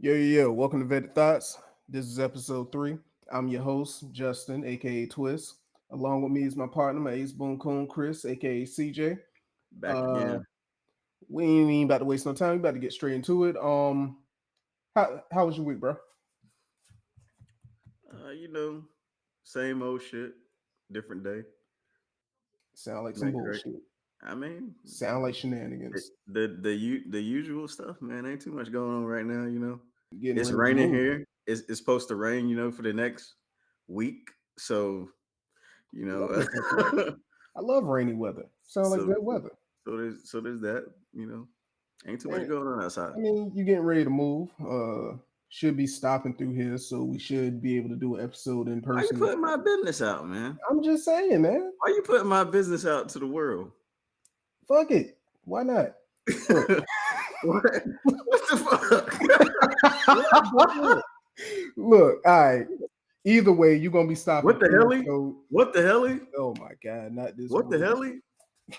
Yeah. Welcome to Vetted Thoughts. This is episode 3. I'm your host, Justin, aka Twist. Along with me is my partner, my ace boon coon, Chris, aka CJ. Back Uh, again. we ain't even about to waste no time. We about to get straight into it. How was your week, bro? Uh, you know, same old shit, different day. Sound like It some ain't great. bullshit. I mean, Sound like it, shenanigans. the usual stuff, man. Ain't too much going on right now. Getting It's ready to raining move. here. It's supposed to rain. For the next week. So you Love know, that type of weather. I love rainy weather. Sound like so good weather. there's that. Ain't too much And going on outside. you're getting ready to move. Should be stopping through here, so we should be able to do an episode in Why you person. putting my business out, man? I'm just saying, man. Why you putting my business out to the world? Fuck it. Why not? Look. what? What the fuck? What? Look, all right. Either way, you're gonna be stopping What the through. hell? So, What the hell? oh my god, not this What the bullshit. hell?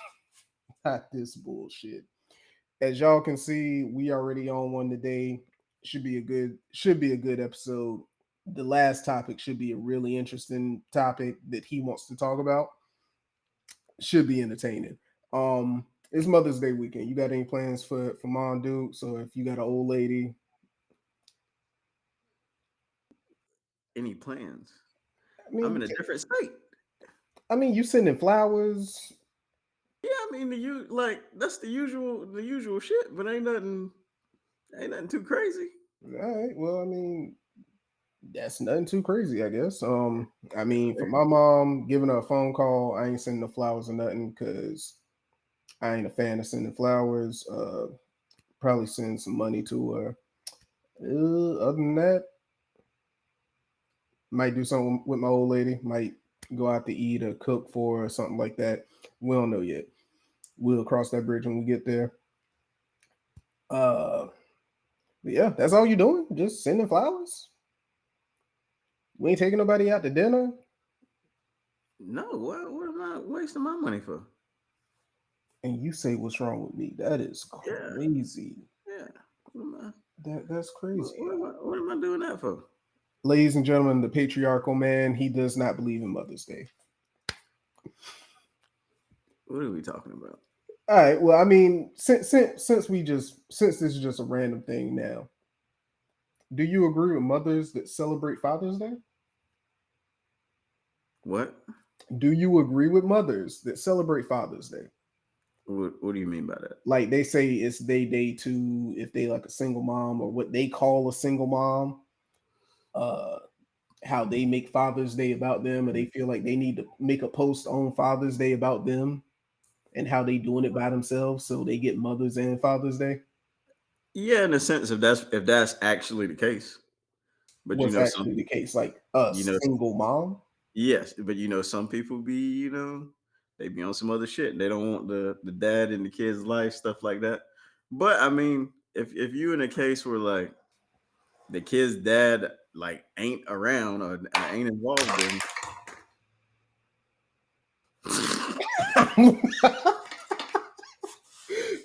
Not this bullshit. As y'all can see, we already on one today. Should be a good episode. The last topic should be a really interesting topic that he wants to talk about. Should be entertaining. It's Mother's Day weekend. You got any plans for mom, dude? So if you got an old lady, Any plans? I I'm mean, in a different state. you sending flowers. Yeah, I mean that's the usual shit, but ain't nothing too crazy. All right. Well, that's nothing too crazy, I guess. For my mom, giving her a phone call, I ain't sending the flowers or nothing because I ain't a fan of sending flowers. Probably send some money to her. Other than that, might do something with my old lady. Might go out to eat or cook for her or something like that. We don't know yet. We'll cross that bridge when we get there. Uh, but yeah, that's all you're doing. Just sending flowers. We ain't taking nobody out to dinner. No, what am I wasting my money for? And you say what's wrong with me? That is Yeah, crazy. yeah. What am I? That's What, crazy. what am I? What am I doing that for? Ladies and gentlemen, the patriarchal man, he does not believe in Mother's Day. What are we talking about? All right. Well, since this is just a random thing now, do you agree with mothers that celebrate Father's Day? What? Do you agree with mothers that celebrate Father's Day? What do you mean by that? Like they say it's they day too if they like a single mom or what they call a single mom. Uh, how they make Father's Day about them, or they feel like they need to make a post on Father's Day about them and how they doing it by themselves, so they get Mother's and Father's Day. Yeah, in a sense, if that's actually the case, but What's some actually the people, case? Like a you know, single mom. yes, but some people they be on some other shit. They don't want the dad in the kid's life, stuff like that. But I mean, if you in a case where like the kid's dad like ain't around or ain't involved in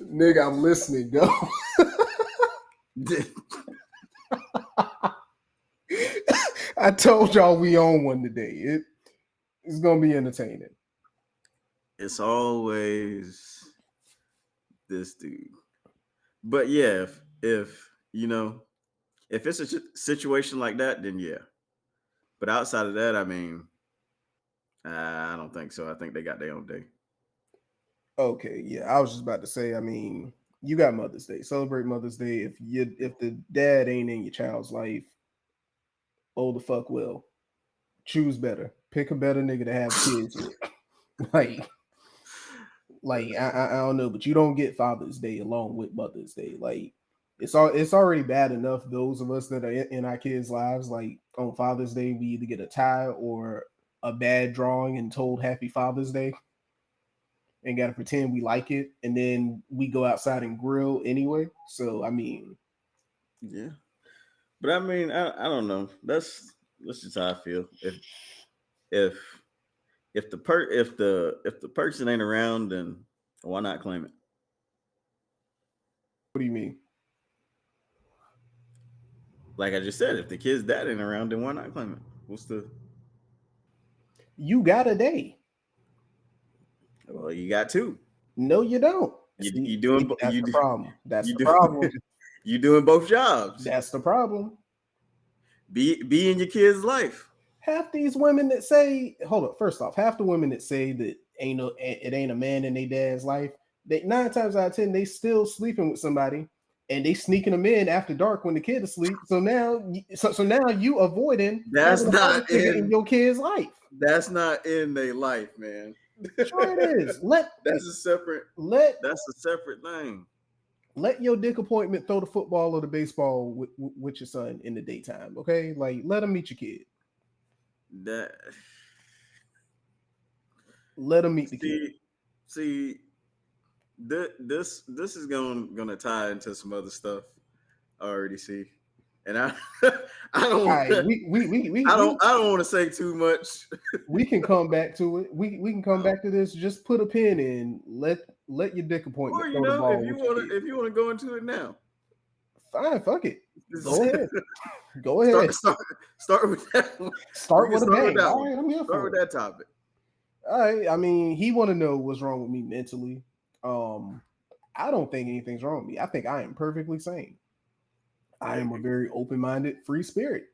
Nigga, I'm listening, go. I told y'all we on one today. It's gonna be entertaining. it's always this dude. But yeah, if if it's a situation like that, then yeah. But outside of that, I mean, I don't think so. I think they got their own day. Okay, yeah, I was just about to say. You got Mother's Day. Celebrate Mother's Day. If the dad ain't in your child's life, oh the fuck will. Choose better. Pick a better nigga to have kids with. Like, I don't know, but you don't get Father's Day along with Mother's Day. Like, it's already bad enough those of us that are in our kids' lives. Like on Father's Day, we either get a tie or a bad drawing and told Happy Father's Day, and got to pretend we like it, and then we go outside and grill anyway. So Yeah, but I mean, I don't know. That's just how I feel. If if the person ain't around, then why not claim it? what do you mean? Like I just said, if the kid's dad ain't around, then why not claim it? What's the? You got a day. Well, you got two. No, you don't. You See, doing that's the problem. That's you the do problem. you doing both jobs. That's the problem. Be in your kid's life. Half these women that say, hold up, first off, half the women that say that it ain't a man in their dad's life, they 9 times out of 10, they still sleeping with somebody and they sneaking them in after dark when the kid is asleep. So now you avoiding That's having a father not figure in in. your kid's life. That's not in their life, man. Sure it is. Let That's a separate. let That's a separate thing. let your dick appointment throw the football or the baseball with your son in the daytime. Okay, like let him meet your kid. That Let him meet the kid. see this is gonna tie into some other stuff I already see, and I I don't All right, we I don't want to say too much. we can come back to it. We can come back to this. Just put a pin in. Let your dick appointment Or throw the ball if with you your want kid. to go into it now, Fine, fuck it. Go ahead. Go ahead. start with that one. We Start can with a start with bang. that All one. right, I'm here Start for with it. that topic. All right. I mean, he want to know what's wrong with me mentally. I don't think anything's wrong with me. I think I am perfectly sane. I am a very open-minded, free spirit.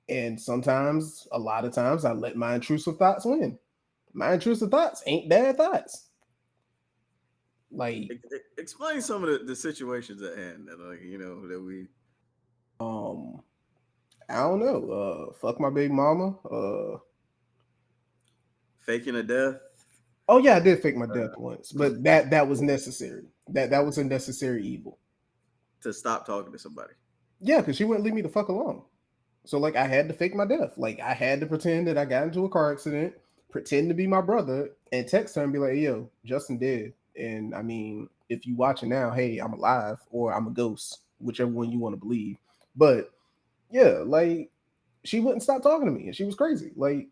And sometimes, a lot of times, I let my intrusive thoughts win. My intrusive thoughts ain't bad thoughts. Like, Explain some of the situations at hand that that we um, I don't know. Fuck my big mama. faking a death Oh yeah, I did fake my death once, but that was necessary. That was a necessary evil. to stop talking to somebody. Yeah, because she wouldn't leave me the fuck alone. So like, I had to fake my death. Like, I had to pretend that I got into a car accident, pretend to be my brother, and text her and be like, "Yo, Justin dead." And I mean, if you watching now, hey, I'm alive or I'm a ghost, whichever one you want to believe. But yeah, like, she wouldn't stop talking to me, and she was crazy. Like,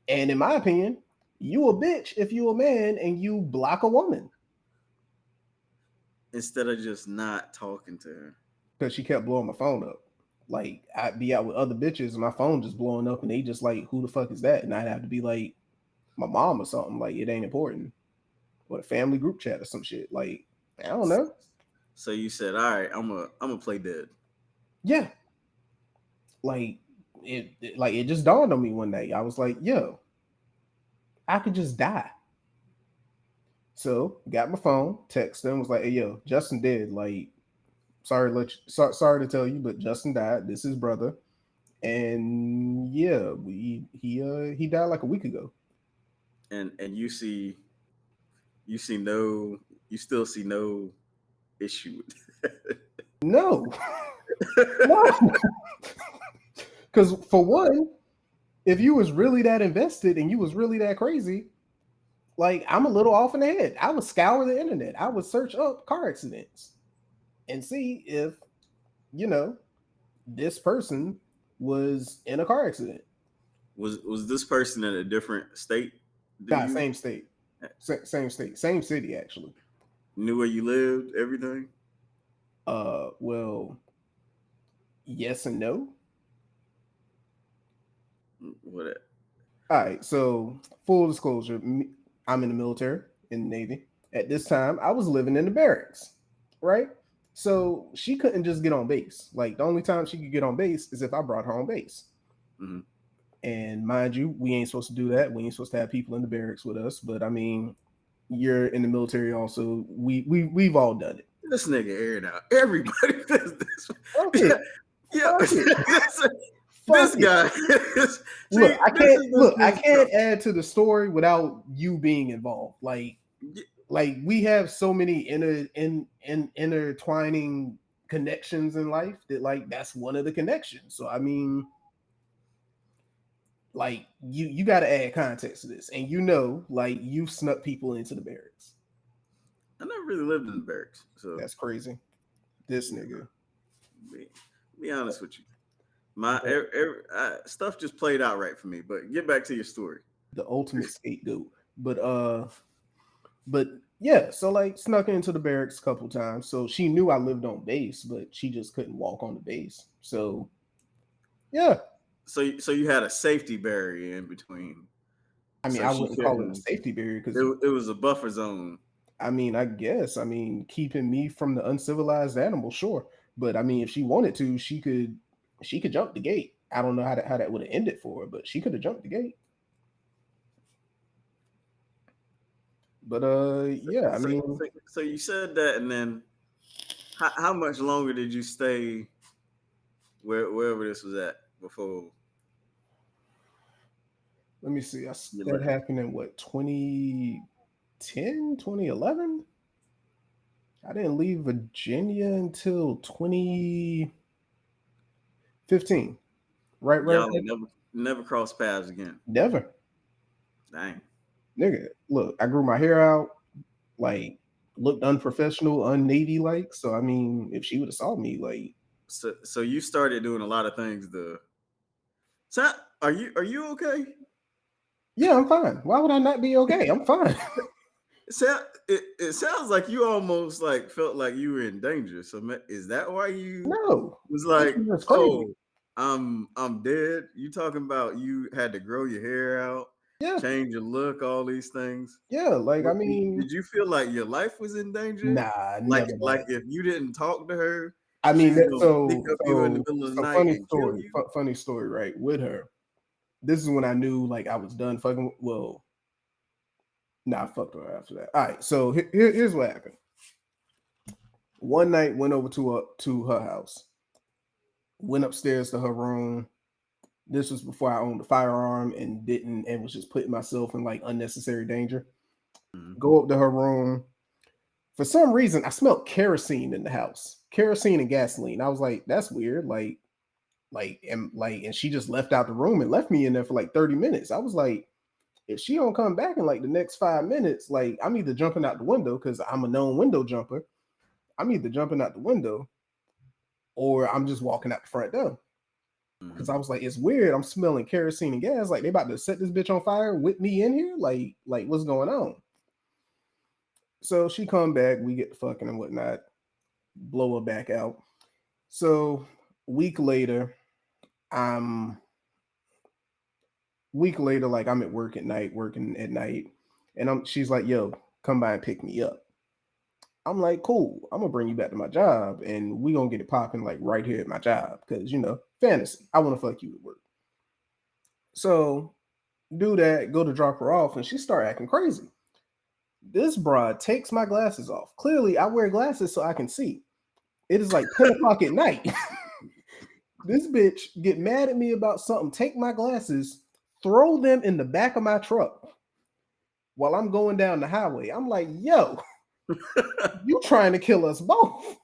and in my opinion, you a bitch if you a man and you block a woman Instead of just not talking to her. because she kept blowing my phone up. Like, I'd be out with other bitches and my phone just blowing up, and they just like, "Who the fuck is that?" And I'd have to be like, "My mom or something." Like, it ain't important. Or a family group chat or some shit. Like, I don't know. So you said, "All right, I'm gonna play dead." Yeah, like it just dawned on me one day. I was like, "Yo, I could just die." So got my phone, text them, was like, "Hey, yo, Justin dead. Like, sorry to tell you, but Justin died. This is his brother." And yeah, he died like a week ago. And you see no you still see no issue with No, that. no, because for one, if you was really that invested and you was really that crazy, like, I'm a little off in the head. I would scour the internet. I would search up car accidents and see if you know this person was in a car accident. Was this person in a different state than Nah, you? same state, same state, same city actually. Knew where you lived, everything? Well, yes and no. What? All right, so full disclosure, I'm in the military, in the Navy. At this time, I was living in the barracks, right? So she couldn't just get on base. Like, the only time she could get on base is if I brought her on base. Mm-hmm. And mind you, we ain't supposed to do that. We ain't supposed to have people in the barracks with us. But I mean, you're in the military also. We've all done it. This nigga aired out. Everybody does this. Fuck it. Yeah. Fuck it. This Fuck it. guy. Look, See, this is this I dude's can't trouble. add to the story without you being involved. Like we have so many intertwining connections in life that, like, that's one of the connections. So I mean, like, you got to add context to this, and like, you snuck people into the barracks. I never really lived in the barracks, so That's crazy. This you nigga, be, be honest with you. My stuff just played out right for me. But get back to your story. the ultimate scapegoat. But Yeah, so like snuck into the barracks a couple times. So she knew I lived on base, but she just couldn't walk on the base. So yeah, So you had a safety barrier in between, I mean, so I she wouldn't call it a couldn't. safety barrier It, because it was a buffer zone. I mean, I guess, I mean, keeping me from the uncivilized animal, sure. But I mean, if she wanted to, she could jump the gate. I don't know how that would have ended for her, but she could have jumped the gate. But yeah, I So, mean, so you said that, and then how much longer did you stay wherever this was at before let me see. you That left? happened in what, 2010, 2011? I didn't leave Virginia until 2015. Right. Y'all ain't never crossed paths again. Never. Dang. Nigga, look, I grew my hair out, like looked unprofessional, unnavy like. So I mean, if she would have saw me, like, So you started doing a lot of things. So are you okay? yeah, I'm fine. Why would I not be okay? I'm fine. It sounds like you almost like felt like you were in danger. So is that why you No, was this like, is just crazy. oh, I'm dead? You talking about you had to grow your hair out, Yeah, change your look, all these things? yeah. Like, I What mean, did you feel like your life was in danger? nah, Like never like that. if you didn't talk to her, I she mean, was gonna sneak up you in the so middle of the so night funny and kill story. you? Funny story, right? With her, this is when I knew like I was done fucking. Well, nah, I fucked her after that. All right, so here's what happened. One night, went over to her house. Went upstairs to her room. This was before I owned a firearm and didn't and was just putting myself in like unnecessary danger. Mhm. Go up to her room. For some reason, I smelled kerosene in the house. Kerosene and gasoline. I was like, that's weird. And she just left out the room and left me in there for like 30 minutes. I was like, if she don't come back in like the next 5 minutes, like I'm either jumping out the window because I'm a known window jumper. I'm either jumping out the window or I'm just walking out the front door. Because Mhm. I was like, it's weird. I'm smelling kerosene and gas. Like they about to set this bitch on fire with me in here. Like what's going on? So she come back, we get the fucking and whatnot, blow her back out. So week later, I'm like I'm at work at night, working at night, and she's like, yo, come by and pick me up. I'm like, cool. I'm gonna bring you back to my job, and we gonna get it popping like right here at my job, because fantasy. I want to fuck you at work. So do that, go to drop her off, and she start acting crazy. This broad takes my glasses off. Clearly, I wear glasses so I can see. It is like 10 o'clock at night. This bitch get mad at me about something, take my glasses, throw them in the back of my truck while I'm going down the highway. I'm like, yo, you trying to kill us both.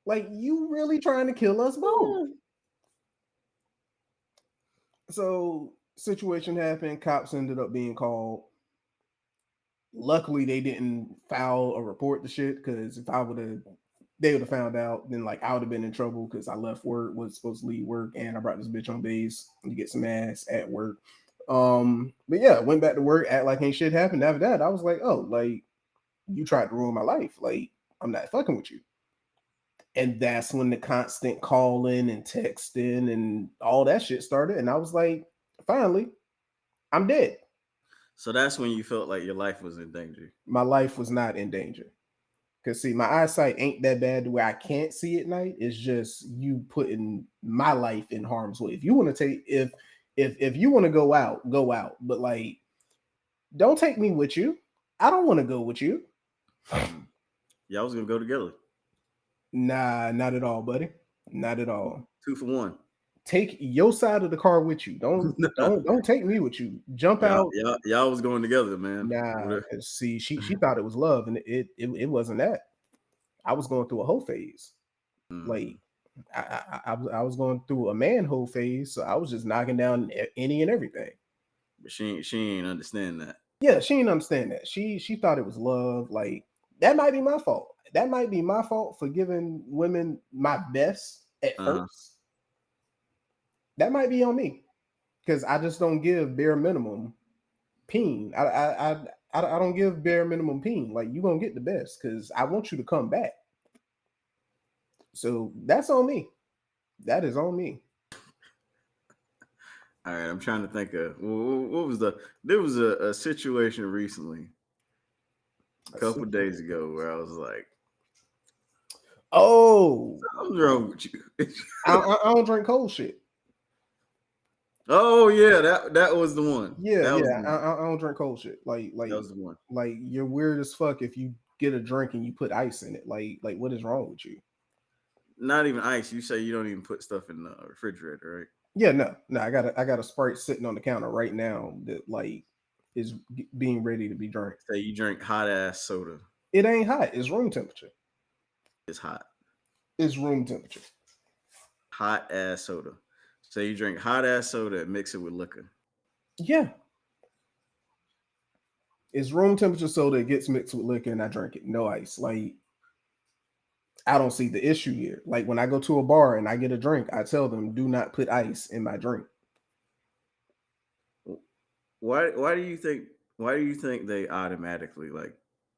Like, you really trying to kill us both. So, situation happened. Cops ended up being called. Luckily, they didn't file a report to shit, because if I would have, they would have found out, then like I would have been in trouble because I left work, was supposed to leave work, and I brought this bitch on base to get some ass at work. But yeah, went back to work, act like ain't shit happened. After that, I was like, oh, like you tried to ruin my life. Like I'm not fucking with you. And that's when the constant calling and texting and all that shit started. And I was like, finally, I'm dead. So that's when you felt like your life was in danger. My life was not in danger. Cause see, my eyesight ain't that bad to where I can't see at night. It's just you putting my life in harm's way. If you want to take if you want to go out, go out. But like, don't take me with you. I don't want to go with you. Mm. Y'all was gonna go together. Nah, not at all, buddy. Not at all. Two for one. Take your side of the car with you. Don't take me with you. Jump out. Y'all was going together, man. Nah, cause see, she thought it was love, and it wasn't that. I was going through a whole phase. Mhm. Like I was going through a manhole phase, so I was just knocking down any and everything. But she ain't understand that. Yeah, she didn't understand that. She thought it was love. Like that might be my fault. That might be my fault for giving women my best at Uh-huh. first. That might be on me because I just don't give bare minimum peen. I don't give bare minimum peen. Like, you gonna get the best because I want you to come back. So that's on me. That is on me. All right, I'm trying to think of what was there was a situation recently, a couple days ago, where I was like, oh, something's wrong with you. I don't drink cold shit. Oh yeah, that was the one. Yeah, That was yeah. the one. I don't drink cold shit. That was the one. Like you're weird as fuck if you get a drink and you put ice in it. Like what is wrong with you? Not even ice. You say you don't even put stuff in the refrigerator, right? Yeah, no. I got a Sprite sitting on the counter right now that like is being ready to be drank. Say you drink hot ass soda. It ain't hot. It's room temperature. It's hot. It's room temperature. Hot ass soda. So you drink hot ass soda and mix it with liquor. Yeah. It's room temperature soda. It gets mixed with liquor and I drink it. No ice. Like, I don't see the issue here. Like, when I go to a bar and I get a drink, I tell them, do not put ice in my drink. Why do you think they automatically like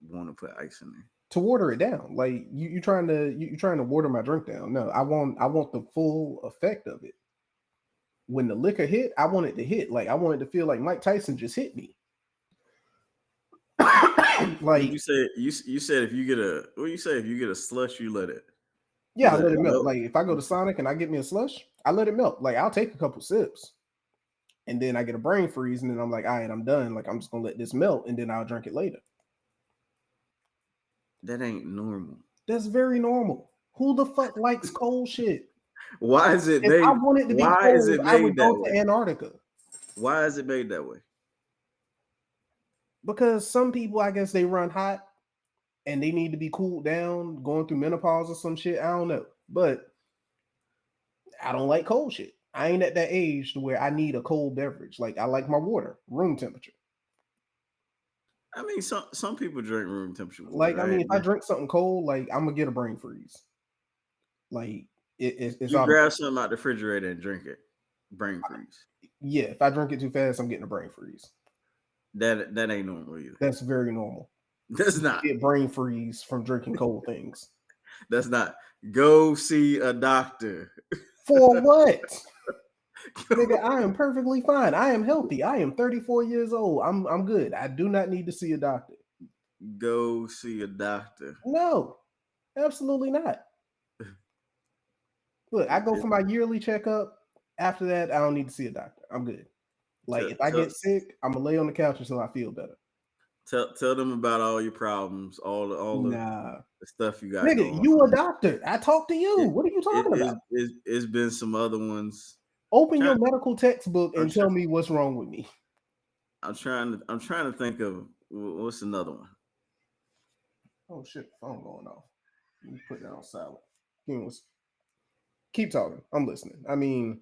want to put ice in there? To water it down. Like, you trying to water my drink down. No, I want the full effect of it. When the liquor hit, I want it to hit. Like, I want it to feel like Mike Tyson just hit me. Like, you said if you get a slush, you let it. Yeah, I let it melt. Like, if I go to Sonic and I get me a slush, I let it melt. Like, I'll take a couple sips. And then I get a brain freeze, and then I'm like, all right, I'm done. Like, I'm just gonna let this melt, and then I'll drink it later. That ain't normal. That's very normal. Who the fuck likes cold shit? Why is it If made? I wanted to be Why cold, is it I would made that go to way? Antarctica. Why is it made that way? Because some people, I guess, they run hot and they need to be cooled down, going through menopause or some shit. I don't know, but I don't like cold shit. I ain't at that age to where I need a cold beverage. Like, I like my water, room temperature. I mean, some people drink room temperature water. Like, right? I mean, if I drink something cold, like, I'm gonna get a brain freeze. Like, it's you automatic. grab something out the refrigerator and drink it, brain freeze. Yeah, if I drink it too fast, I'm getting a brain freeze. That ain't normal either. That's very normal. That's not. Get brain freeze from drinking cold things. That's not. Go see a doctor. For what? Nigga, I am perfectly fine. I am healthy. I am 34 years old. I'm good. I do not need to see a doctor. Go see a doctor. No, absolutely not. Look, I go for my yearly checkup. After that, I don't need to see a doctor. I'm good. Like, if I get sick, I'm gonna lay on the couch until I feel better. Tell them about all your problems, all the stuff you got. Nigga, you a doctor. I talk to you. What are you talking about? It's been some other ones. Open your medical textbook and tell me what's wrong with me. I'm trying to think of what's another one. Oh shit, phone going off. Let me put that on silent. Keep talking. I'm listening. I mean,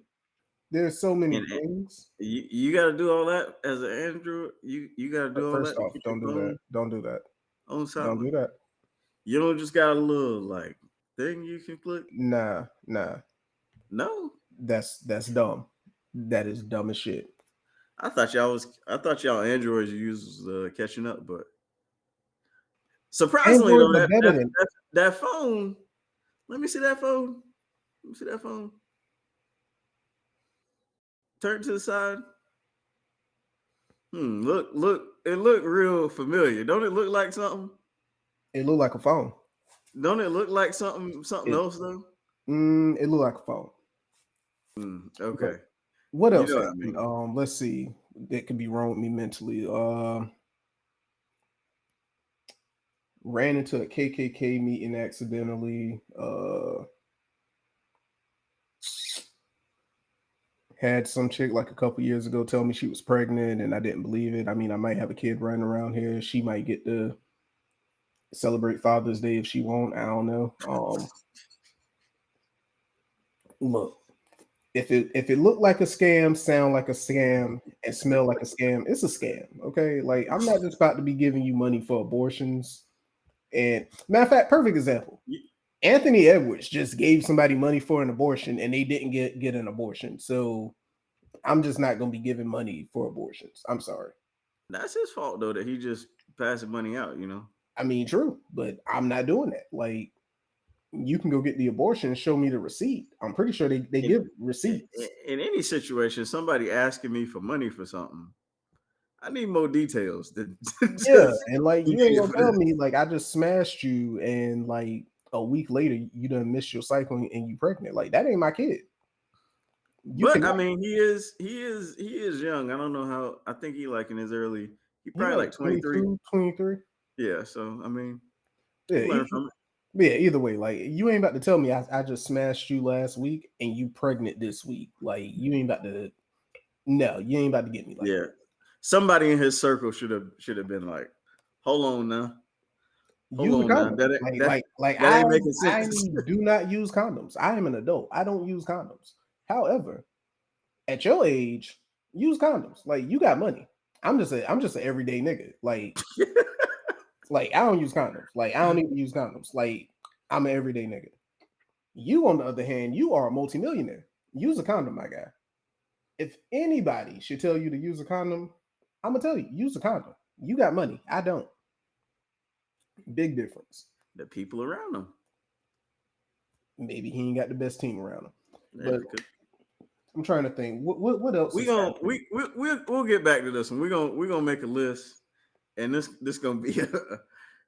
there's so many things. You got to do all that as an Android. You got to do all that. First off, don't do that. Don't do that. On silent. Don't do that. You don't just got a little like thing you can click. Nah. No. That's dumb. That is dumb as shit. I thought y'all Android users catching up, but surprisingly though, that phone. Let me see that phone. Turn to the side. Look. It looked real familiar. Don't it look like something? It looked like a phone. Don't it look like something else though? It looked like a phone. Okay. But what else happened? I mean. Let's see. That could be wrong with me mentally. Ran into a KKK meeting accidentally. Had some chick like a couple years ago tell me she was pregnant and I didn't believe it. I mean, I might have a kid running around here. She might get to celebrate Father's Day if she won't. I don't know. Look, if it looked like a scam, sound like a scam, and smell like a scam, it's a scam. Okay, like, I'm not just about to be giving you money for abortions. And matter of fact, perfect example. Anthony Edwards just gave somebody money for an abortion and they didn't get an abortion. So I'm just not going to be giving money for abortions. I'm sorry. That's his fault though that he just passing money out, you know. I mean, true, but I'm not doing that. Like, you can go get the abortion and show me the receipt. I'm pretty sure they In, give receipts. in any situation, somebody asking me for money for something, I need more details than Yeah, and like you you ain't need gonna for tell this. me like I just smashed you and like a week later you done missed your cycle and you pregnant. Like that ain't my kid. You But I cannot. mean, he is young. I don't know how. I think he like in his early. He He probably like like 23. 22, 23. Yeah. So I mean, he Yeah, learned from it. yeah. Either way, like you ain't about to tell me I just smashed you last week and you pregnant this week. Like you ain't about to. No, you ain't about to get me like Yeah. that. Somebody in his circle should have been like, hold on now, hold Use a on now. condom. That ain't- Like that like like that I ain't making I sense. do not use condoms. I am an adult. I don't use condoms. However, at your age, use condoms. Like you got money. I'm just an everyday nigga. Like I don't use condoms. Like I don't need to use condoms. Like I'm an everyday nigga. You, on the other hand, you are a multimillionaire. Use a condom, my guy. If anybody should tell you to use a condom, I'm gonna tell you, use a condom. You got money. I don't. Big difference. The people around him. Maybe he ain't got the best team around him. Maybe But because I'm trying to think. What else we is gonna happening? we'll get back to this one. We're gonna make a list, and this gonna be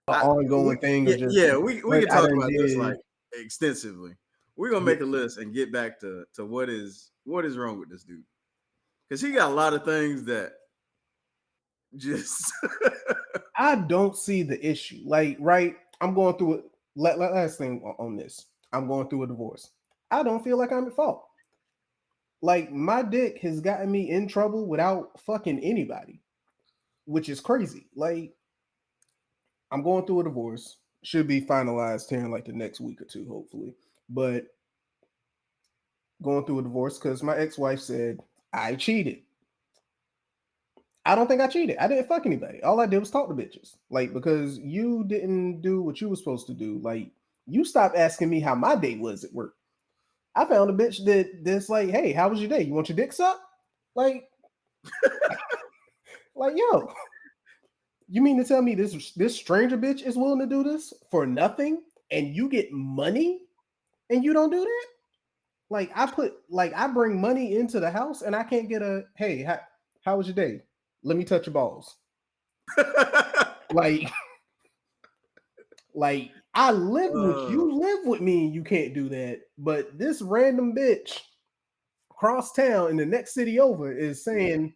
An I ongoing thing yeah, of just yeah, we what can I talk done about this did. like extensively. We're gonna Yeah, make a list and get back to what is wrong with this dude, because he got a lot of things that just I don't see the issue. Like, right? I'm going through it. Last thing on this. I'm going through a divorce. I don't feel like I'm at fault. Like, my dick has gotten me in trouble without fucking anybody, which is crazy. Like, I'm going through a divorce. Should be finalized here in like the next week or two, hopefully. But going through a divorce because my ex-wife said I cheated. I don't think I cheated. I didn't fuck anybody. All I did was talk to bitches. Like, because you didn't do what you were supposed to do. Like, you stopped asking me how my day was at work. I found a bitch that's like, hey, how was your day? You want your dick sucked? Like, yo, you mean to tell me this stranger bitch is willing to do this for nothing and you get money and you don't do that? Like I bring money into the house and I can't get a hey, how was your day? Let me touch your balls. Like Like I live with oh you, live with me, and you can't do that. But this random bitch across town in the next city over is yeah, saying,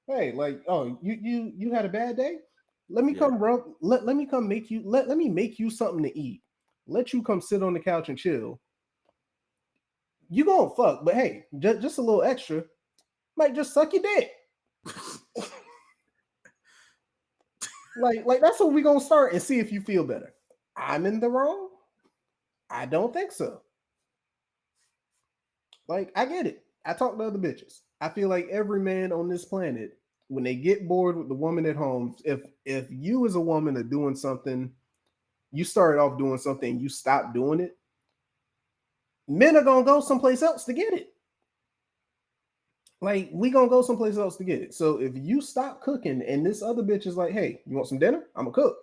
"Hey, like, oh, you had a bad day? Let me yeah. come rub. Let me come make you. Let me make you something to eat. Let you come sit on the couch and chill. You gonna fuck, but hey, just a little extra. Might just suck your dick. Like that's what we gonna start and see if you feel better. I'm in the wrong. I don't think so. Like, I get it. I talk to other bitches. I feel like every man on this planet, when they get bored with the woman at home, if you as a woman are doing something, you started off doing something, you stop doing it, men are gonna go someplace else to get it. Like, we gonna go someplace else to get it. So if you stop cooking and this other bitch is like, hey, you want some dinner? I'm gonna cook.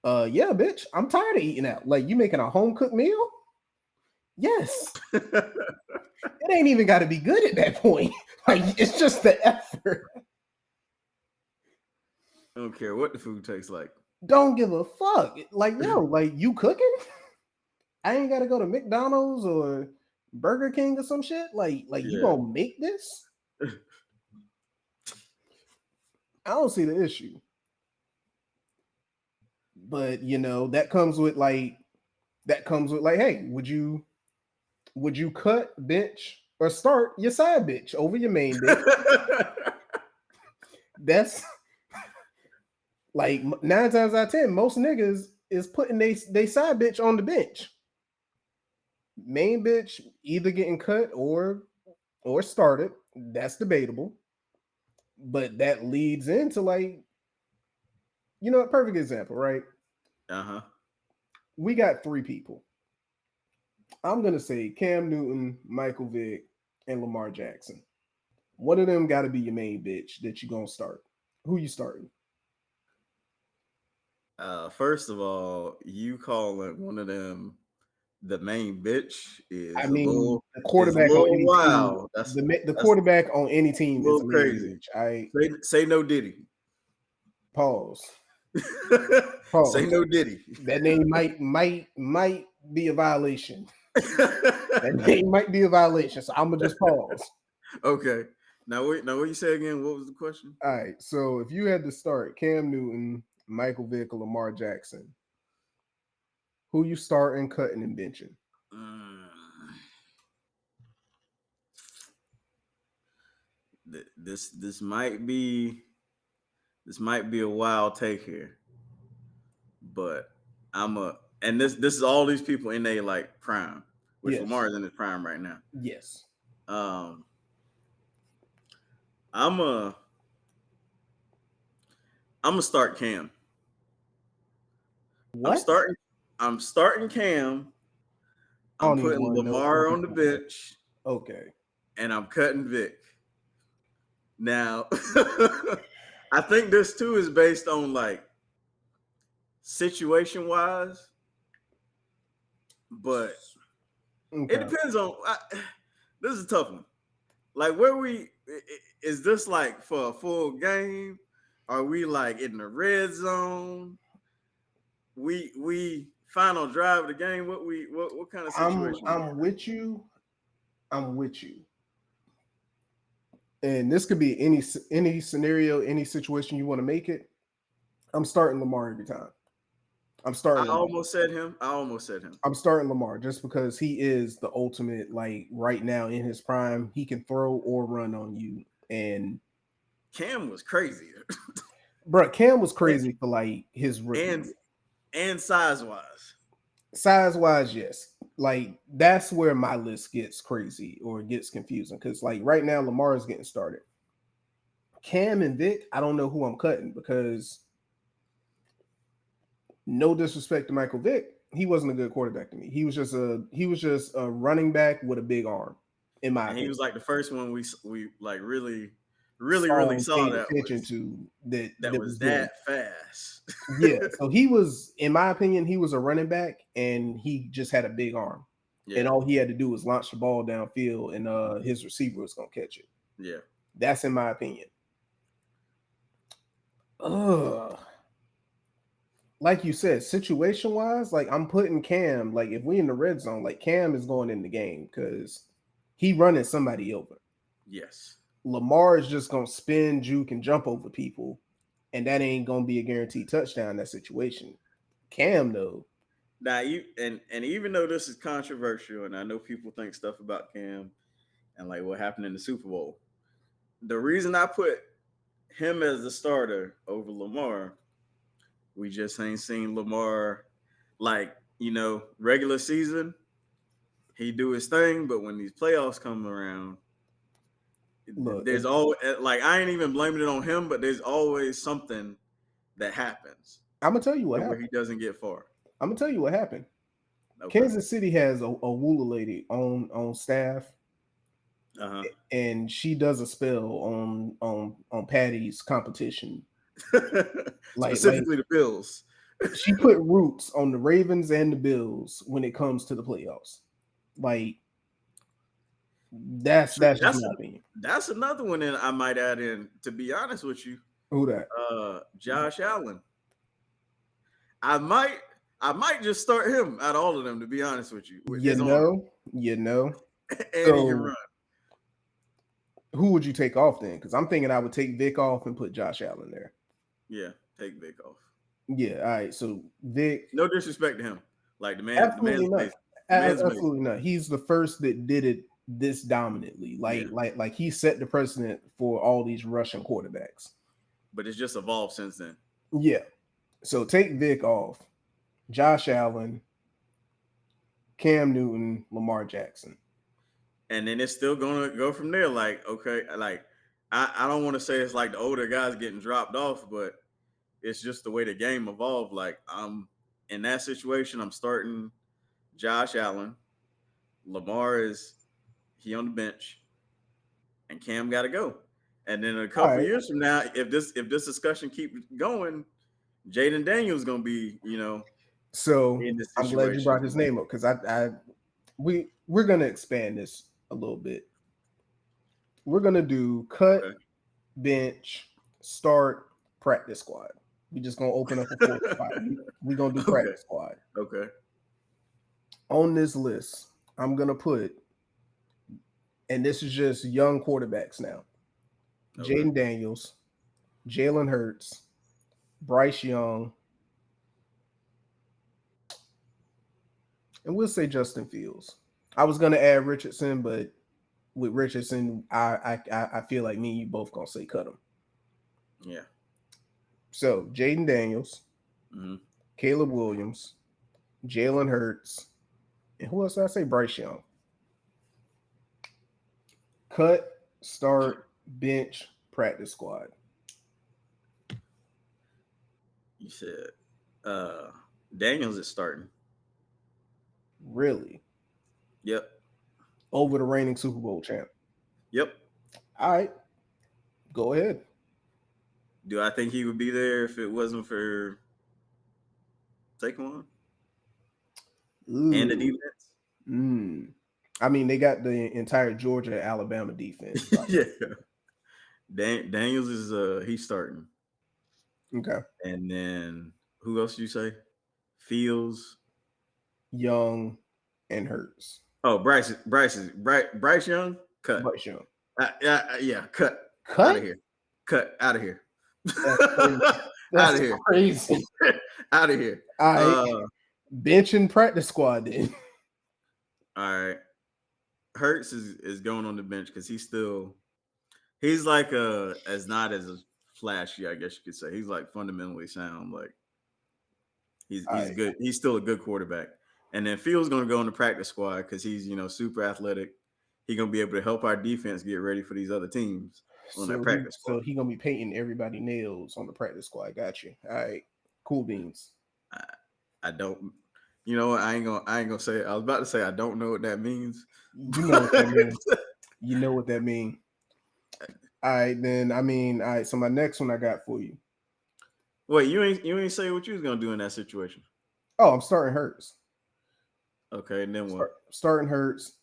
Yeah, bitch. I'm tired of eating out. Like, you making a home cooked meal? Yes. It ain't even gotta be good at that point. Like, it's just the effort. I don't care what the food tastes like. Don't give a fuck. Like, yo, like you cooking? I ain't gotta go to McDonald's or Burger King or some shit. Like you Yeah. gonna make this? I don't see the issue. But that comes with like, hey, would you cut, bench, or start your side bitch over your main bitch? That's like 9 times out of 10, most niggas is putting they side bitch on the bench. Main bitch either getting cut or started. That's debatable. But that leads into like, a perfect example, right? uh-huh. We got three people. I'm gonna say Cam Newton, Michael Vick, and Lamar Jackson. One of them got to be your main bitch that you gonna start. Who you starting? First of all, you calling one of them the main bitch I mean, the is a quarterback on little any team, wild. That's the that's quarterback on any a team is a little main crazy. bitch. I Say no Diddy. pause. Say Pause. no Diddy. That name might be a violation. That name might be a violation. So I'm gonna just pause. Okay. Now wait. Now what you say again? What was the question? All right. So if you had to start Cam Newton, Michael Vick, or Lamar Jackson, who you starting, cutting, and benching? Mm, this might be a wild take here, but I'm a and this is all these people in their like prime, which Yes. Lamar is in his prime right now. Yes. Um, I'm a I'm gonna start Cam. I'm What? starting I'm starting Cam. I I'm don't even putting want to know. Lamar on the bench, Okay. and I'm cutting Vic. Now, I think this too is based on like situation wise, but it Okay. depends on. This is a tough one. Like, where is this like for a full game? Are we like in the red zone? We final drive of the game. What kind of situation we I'm with you. I'm with you. And this could be any scenario, any situation you want to make it. I'm starting Lamar every time. I'm I starting Lamar. almost said him. I almost said him. I'm starting Lamar just because he is the ultimate, like right now in his prime. He can throw or run on you. And Cam was crazy, bro, Cam was crazy for like his rookie and year. and size wise. Size wise, yes. Like that's where my list gets crazy or gets confusing. Cause like right now, Lamar is getting started. Cam and Vic, I don't know who I'm cutting because no disrespect to Michael Vick, he wasn't a good quarterback to me. He was just a running back with a big arm, in my And he opinion. was like the first one we like really Saw and saw paid that attention to that was was doing. that fast. Yeah, so he was, in my opinion, he was a running back, and he just had a big arm, and Yeah, all he had to do was launch the ball downfield, and his receiver was gonna catch it. yeah. That's in my opinion. Ugh. Like you said, situation wise, like I'm putting Cam, like if we in the red zone, like Cam is going in the game because he running somebody over. Yes. Lamar is just gonna spin, juke, and jump over people, and that ain't gonna be a guaranteed touchdown in that situation. Cam though, Now you and even though this is controversial, and I know people think stuff about Cam and like what happened in the Super Bowl, the reason I put him as the starter over Lamar, we just ain't seen Lamar like regular season. He do his thing, but when these playoffs come around, look, there's all like I ain't even blaming it on him, but there's always something that happens I'm gonna tell you what where he happened. doesn't get far. I'm gonna tell you what happened. Okay. Kansas City has a Woola lady on staff, Uh and she does a spell on Patty's competition. huh. Like Specifically the Bills. she put roots on the Ravens and the Bills when it comes to the playoffs. Like True. that's just my opinion. That's another one that I might add in. To be honest with you, Who that? Josh Allen. I might I might just start him out of all of them. To be honest with you, with You his arm know, you know. and he can So run. who would you take off then? Because I'm thinking I would take Vic off and put Josh Allen there. Yeah, take Vic off. Yeah, all right. So Vic, No disrespect to him. Like the man's absolutely not. amazing. The man's amazing. Absolutely not. He's the first that did it this dominantly. Yeah, Like he set the precedent for all these Russian quarterbacks. but it's just evolved since then. Yeah. So take Vic off. Josh Allen, Cam Newton, Lamar Jackson. And then it's still gonna go from there. Like, okay, like I don't want to say it's like the older guys getting dropped off, but it's just the way the game evolved. Like, I'm in that situation, I'm starting Josh Allen. Lamar is he on the bench, and Cam got to go. And then a All couple right. years from now, if this discussion keeps going, Jaden Daniels gonna be, So in this I'm glad you situation. brought his name up because we're gonna expand this a little bit. We're gonna do cut, Okay. bench, start, practice squad. We just gonna open up a full spot. We gonna do Okay. practice squad. Okay. On this list, I'm gonna put, and this is just young quarterbacks now. Okay. Jaden Daniels, Jalen Hurts, Bryce Young, and we'll say Justin Fields. I was gonna add Richardson, but with Richardson, I feel like me and you both gonna say cut him. Yeah. So Jaden Daniels, Hmm. Caleb Williams, Jalen Hurts, and who else did I say? Bryce Young. Cut, start, bench, practice squad. You said Daniels is starting. Really? Yep. Over the reigning Super Bowl champ. Yep. All right, go ahead. Do I think he would be there if it wasn't for Saquon and the Ooh. defense? I mean, they got the entire Georgia Alabama defense. Right? Yeah. Daniels is he's starting. Okay. And then who else you say? Fields. Young and Hurts. Oh, Bryce Young. Cut. Bryce Young. Yeah. Cut. Out of Cut? here. Cut. Out of here. That's crazy. Out That's of here. crazy. Out of here. All right. Bench and practice squad then. All right. Hurts is going on the bench because he's like as not as flashy, I guess you could say. He's like fundamentally sound. Like he's Right. good. He's still a good quarterback. And then Fields gonna go in the practice squad because he's super athletic. He's gonna be able to help our defense get ready for these other teams on that practice squad. So he gonna be painting everybody nails on the practice squad. Got you. All right. Cool beans. I don't. You know what? I ain't gonna say it. I was about to say I don't know what that means. You know what that means. You know what that means. All right, then. I mean, all right. So my next one I got for you. Wait, you ain't say what you was gonna do in that situation. Oh, I'm starting Hurts. Okay, and then what? Starting Hurts.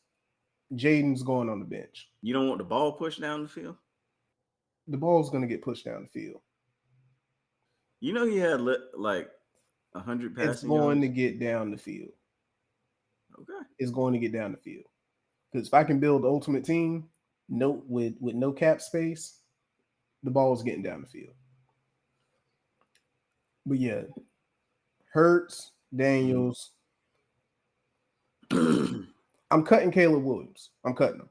Jaden's going on the bench. You don't want the ball pushed down the field? The ball's gonna get pushed down the field. You know he had like 100 passing It's going yards? to get down the field. Okay. It's going to get down the field. Because if I can build the ultimate team, with no cap space, the ball's getting down the field. But yeah, Hurts, Daniels. I'm cutting Caleb Williams. I'm cutting him.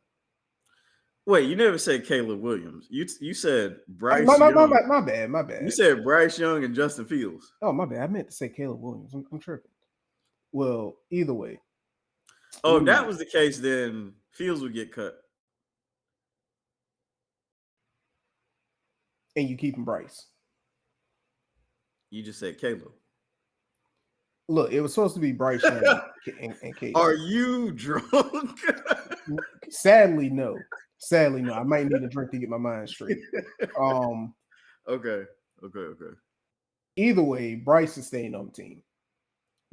Wait, you never said Caleb Williams. You said Bryce My Young. bad. You said Bryce Young and Justin Fields. Oh, my bad. I meant to say Caleb Williams. I'm tripping. Well, either way. Oh, if that was the case, then Fields would get cut. And you keeping Bryce. You just said Caleb. Look, it was supposed to be Bryce Young and Caleb. Are you drunk? Sadly, no. I might need a drink to get my mind straight. Okay. Either way, Bryce is staying on the team.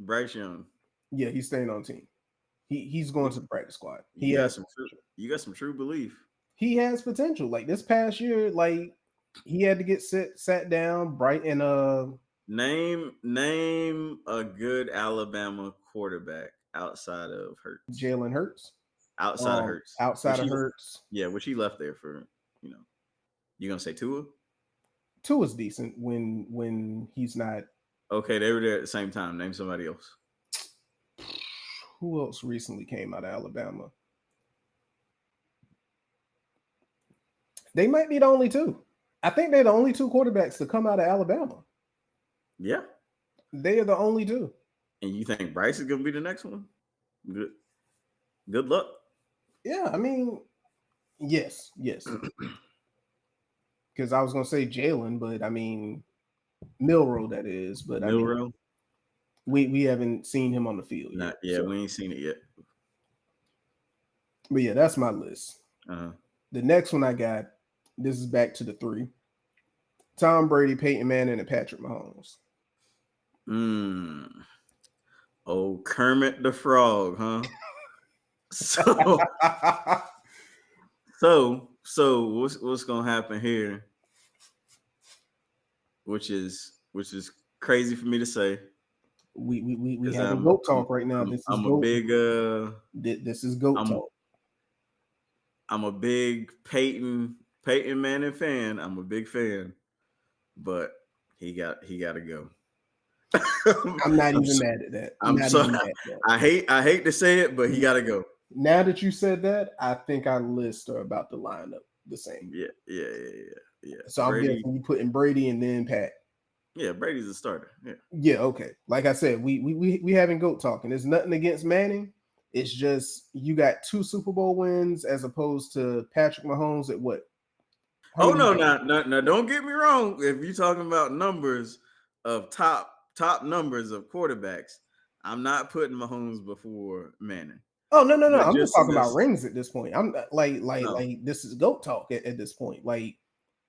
Bryce Young. Yeah, he's staying on the team. He's going to the practice squad. You got some true belief. He has potential. Like this past year, like he had to get sat down. Bright and name a good Alabama quarterback outside of Hurts. Jalen Hurts. Outside of Hurts. Outside of Hurts. Yeah, which he left there for. You gonna say Tua? Tua's decent when he's not. Okay, they were there at the same time. Name somebody else. Who else recently came out of Alabama? They might be the only two. I think they're the only two quarterbacks to come out of Alabama. Yeah. They are the only two. And you think Bryce is going to be the next one? Good luck. Yeah, I mean, yes. Because I was going to say Jalen, but I mean, Milroe, that is. But Milroe? I mean, we haven't seen him on the field yet. We ain't seen it yet. But yeah, that's my list. Uh-huh. The next one I got, this is back to the three. Tom Brady, Peyton Manning, and Patrick Mahomes. Mm. Oh, Kermit the Frog, huh? So, so what's gonna happen here? Which is crazy for me to say we because having I'm goat I'm talk right now. This is I'm a goat. big This is goat I'm talk. I'm a big Peyton Manning fan. I'm a big fan, but he got to go. I'm not I'm even so, mad at that. I'm Not sorry. even mad at that. I hate to say it, but he got to go. Now that you said that, I think our lists are about to line up the same. Yeah. So I'm Brady. guessing you putting Brady and then Pat. Yeah, Brady's a starter. Yeah. Yeah, okay. Like I said, we having goat talking. There's nothing against Manning. It's just you got 2 Super Bowl wins as opposed to Patrick Mahomes at what? How Oh many? no, no, don't get me wrong. If you're talking about numbers of top numbers of quarterbacks, I'm not putting Mahomes before Manning. Oh no! But I'm just just in talking about this, rings at this point. I'm no, like this is goat talk at this point. Like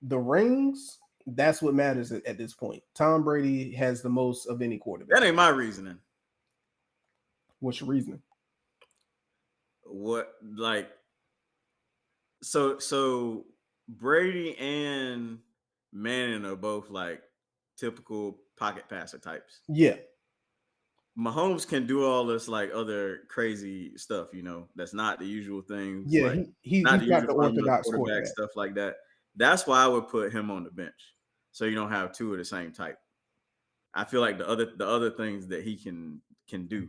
the rings, that's what matters at this point. Tom Brady has the most of any quarterback. that ain't my reasoning. What's your reasoning? What like so Brady and Manning are both like typical pocket passer types. Yeah, Mahomes can do all this like other crazy stuff, that's not the usual things, yeah. like not He's the not usual the formula orthodox quarterback quarterback. stuff like that. That's why I would put him on the bench, so you don't have two of the same type. I feel like the other things that he can do,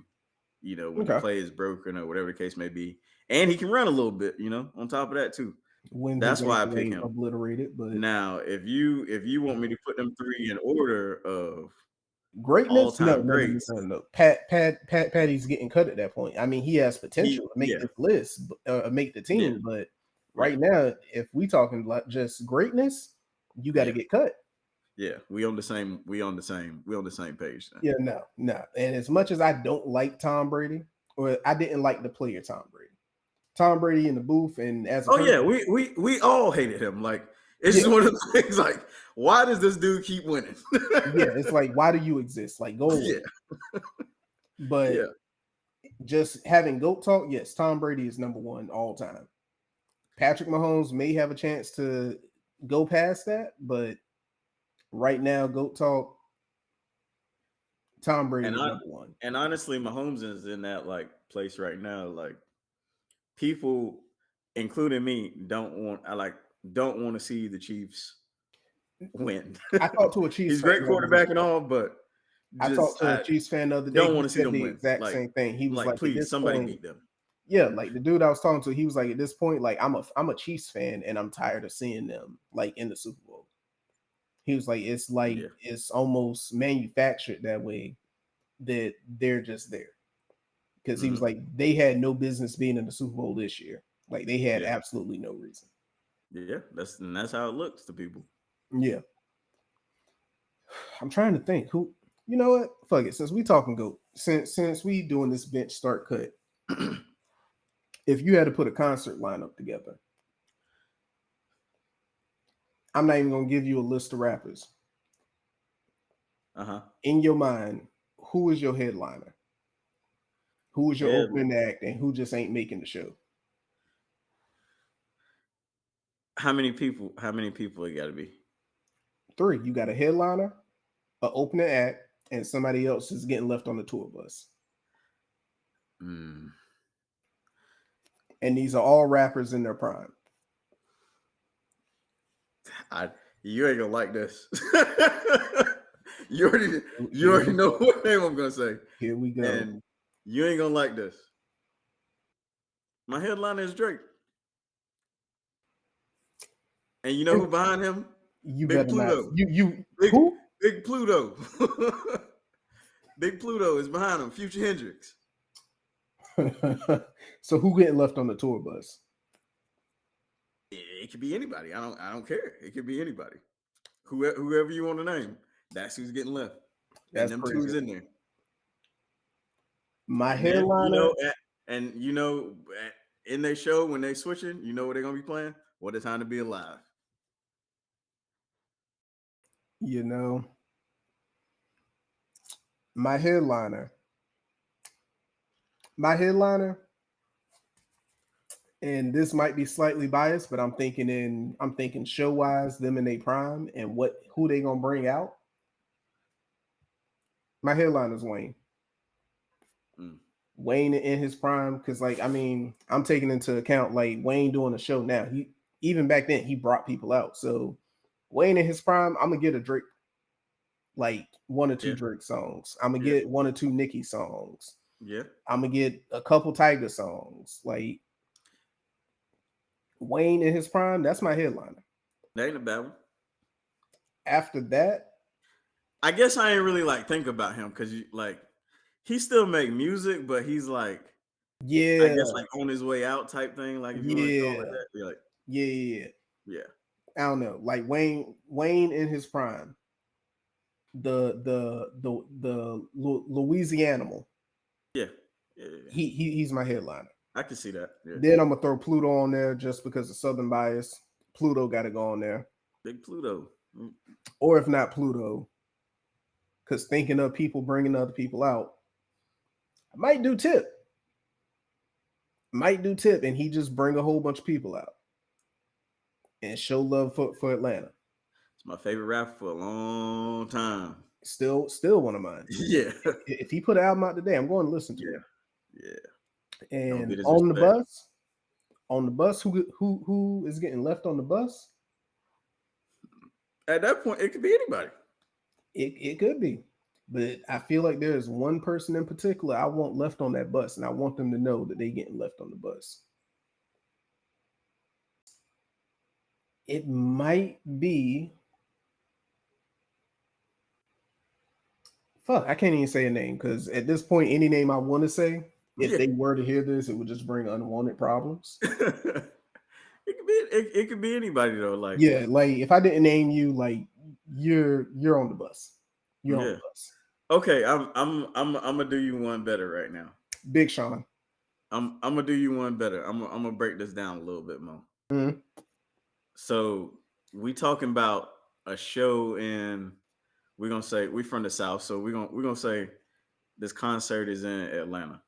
when the Okay, play is broken or whatever the case may be, and he can run a little bit, on top of that too. wins and That's why I breakaway pick him. obliterated, but Now, if you want me to put them three in order of all greatness? No, time no, no, no, greats, no, no. Patty's getting cut at that point. I mean, he has he potential to make yeah this list, make the yeah team, but yeah right now, if we talking like just greatness, you got to yeah. get cut. Yeah, we on the same page then. Yeah, no. And as much as I don't like Tom Brady, or I didn't like the player Tom Brady, Tom Brady in the booth and as a Oh yeah, person, we all hated him. Like it's yeah, just one of the things. Like, why does this dude keep winning? yeah, it's like, why do you exist? Like, go away. Yeah, But yeah. just having GOAT talk, yes, Tom Brady is number one all time. Patrick Mahomes may have a chance to go past that, but right now, GOAT talk, Tom Brady And is I number one. and honestly, Mahomes is in that like place right now. Like people, including me, don't want to see the Chiefs win. I talked to a Chiefs He's a fan great the other day. quarterback and all, but I talked just to a I Chiefs fan the other day. don't He want to see said them the win. exact Like same thing. He was like like, at please this somebody point, beat them. yeah, like the dude I was talking to, he was like, at this point, like I'm a Chiefs fan and I'm tired of seeing them like in the Super Bowl. He was like Yeah. it's almost manufactured that way that they're just there. Because he was Hmm. like, they had no business being in the Super Bowl this year. Like they had Yeah. absolutely no reason. Yeah. That's how it looks to people. Yeah. I'm trying to think who, you know what? Fuck it. Since we talking GOAT, since we doing this bench start cut, if you had to put a concert lineup together, I'm not even gonna give you a list of rappers. Uh-huh. In your mind, who is your headliner? Who is your Head opening act and who just ain't making the show? how many people it gotta be? 3. You got a headliner, an opening act, and somebody else is getting left on the tour bus. Mm. And these are all rappers in their prime. I you ain't gonna like this. you already you Here already we know go. what name I'm gonna say. Here we go. And you ain't gonna like this. My headliner is Drake. And you know who behind him? You Big better not. Pluto. You Big who? Big Pluto. Big Pluto is behind him. Future Hendrix. So who getting left on the tour bus? It could be anybody. I don't care. It could be anybody. Whoever you want to name, that's who's getting left. And That's them two crazy. is in there. My And then headliner, in their show when they switching, you know what they're gonna be playing? What a Time to Be Alive. you know, My headliner. My headliner, and this might be slightly biased, but I'm thinking show wise, them in their prime and who they gonna bring out. My headliner is Wayne. Mm. Wayne in his prime, because like I mean, I'm taking into account like Wayne doing a show now. He even back then he brought people out. So Wayne in his prime, I'm gonna get a Drake, like one or two Yeah. Drake songs. I'm gonna Yeah. get one or two Nicki songs. Yeah. I'm gonna get a couple Tiger songs. Like Wayne in his prime, that's my headliner. That ain't a bad one. After that, I guess I ain't really like think about him because he still make music, but he's like I yeah, guess like on his way out type thing. Like if you want to call it yeah, that, be like yeah. yeah, I don't know. Like Wayne in his prime, the Louisianimal. yeah, yeah, yeah. He's my headliner. I can see that. Yeah, Then I'm gonna throw Pluto on there just because of Southern bias. Pluto got to go on there, Big Pluto. Mm. or if not Pluto, because thinking of people bringing other people out, I might do Tip. Might do Tip, and he just bring a whole bunch of people out and show love for Atlanta. It's my favorite rapper for a long time. Still one of mine. Yeah, If he put an album out today, I'm going to listen to yeah, it. yeah. Don't And get his respect. on the bus, who is getting left on the bus? At that point, it could be anybody. It could be, but I feel like there is one person in particular I want left on that bus, and I want them to know that they getting left on the bus. It might be. Fuck, I can't even say a name because at this point, any name I want to say, if Yeah. they were to hear this, it would just bring unwanted problems. It could be anybody though. Like Yeah, like if I didn't name you, like you're on the bus. You're on the yeah. bus. Okay, I'm gonna do you one better right now. Big Sean. I'm gonna do you one better. I'm gonna break this down a little bit more. Mhm. So we talking about a show in we're gonna say we from the South, so we're gonna say this concert is in Atlanta.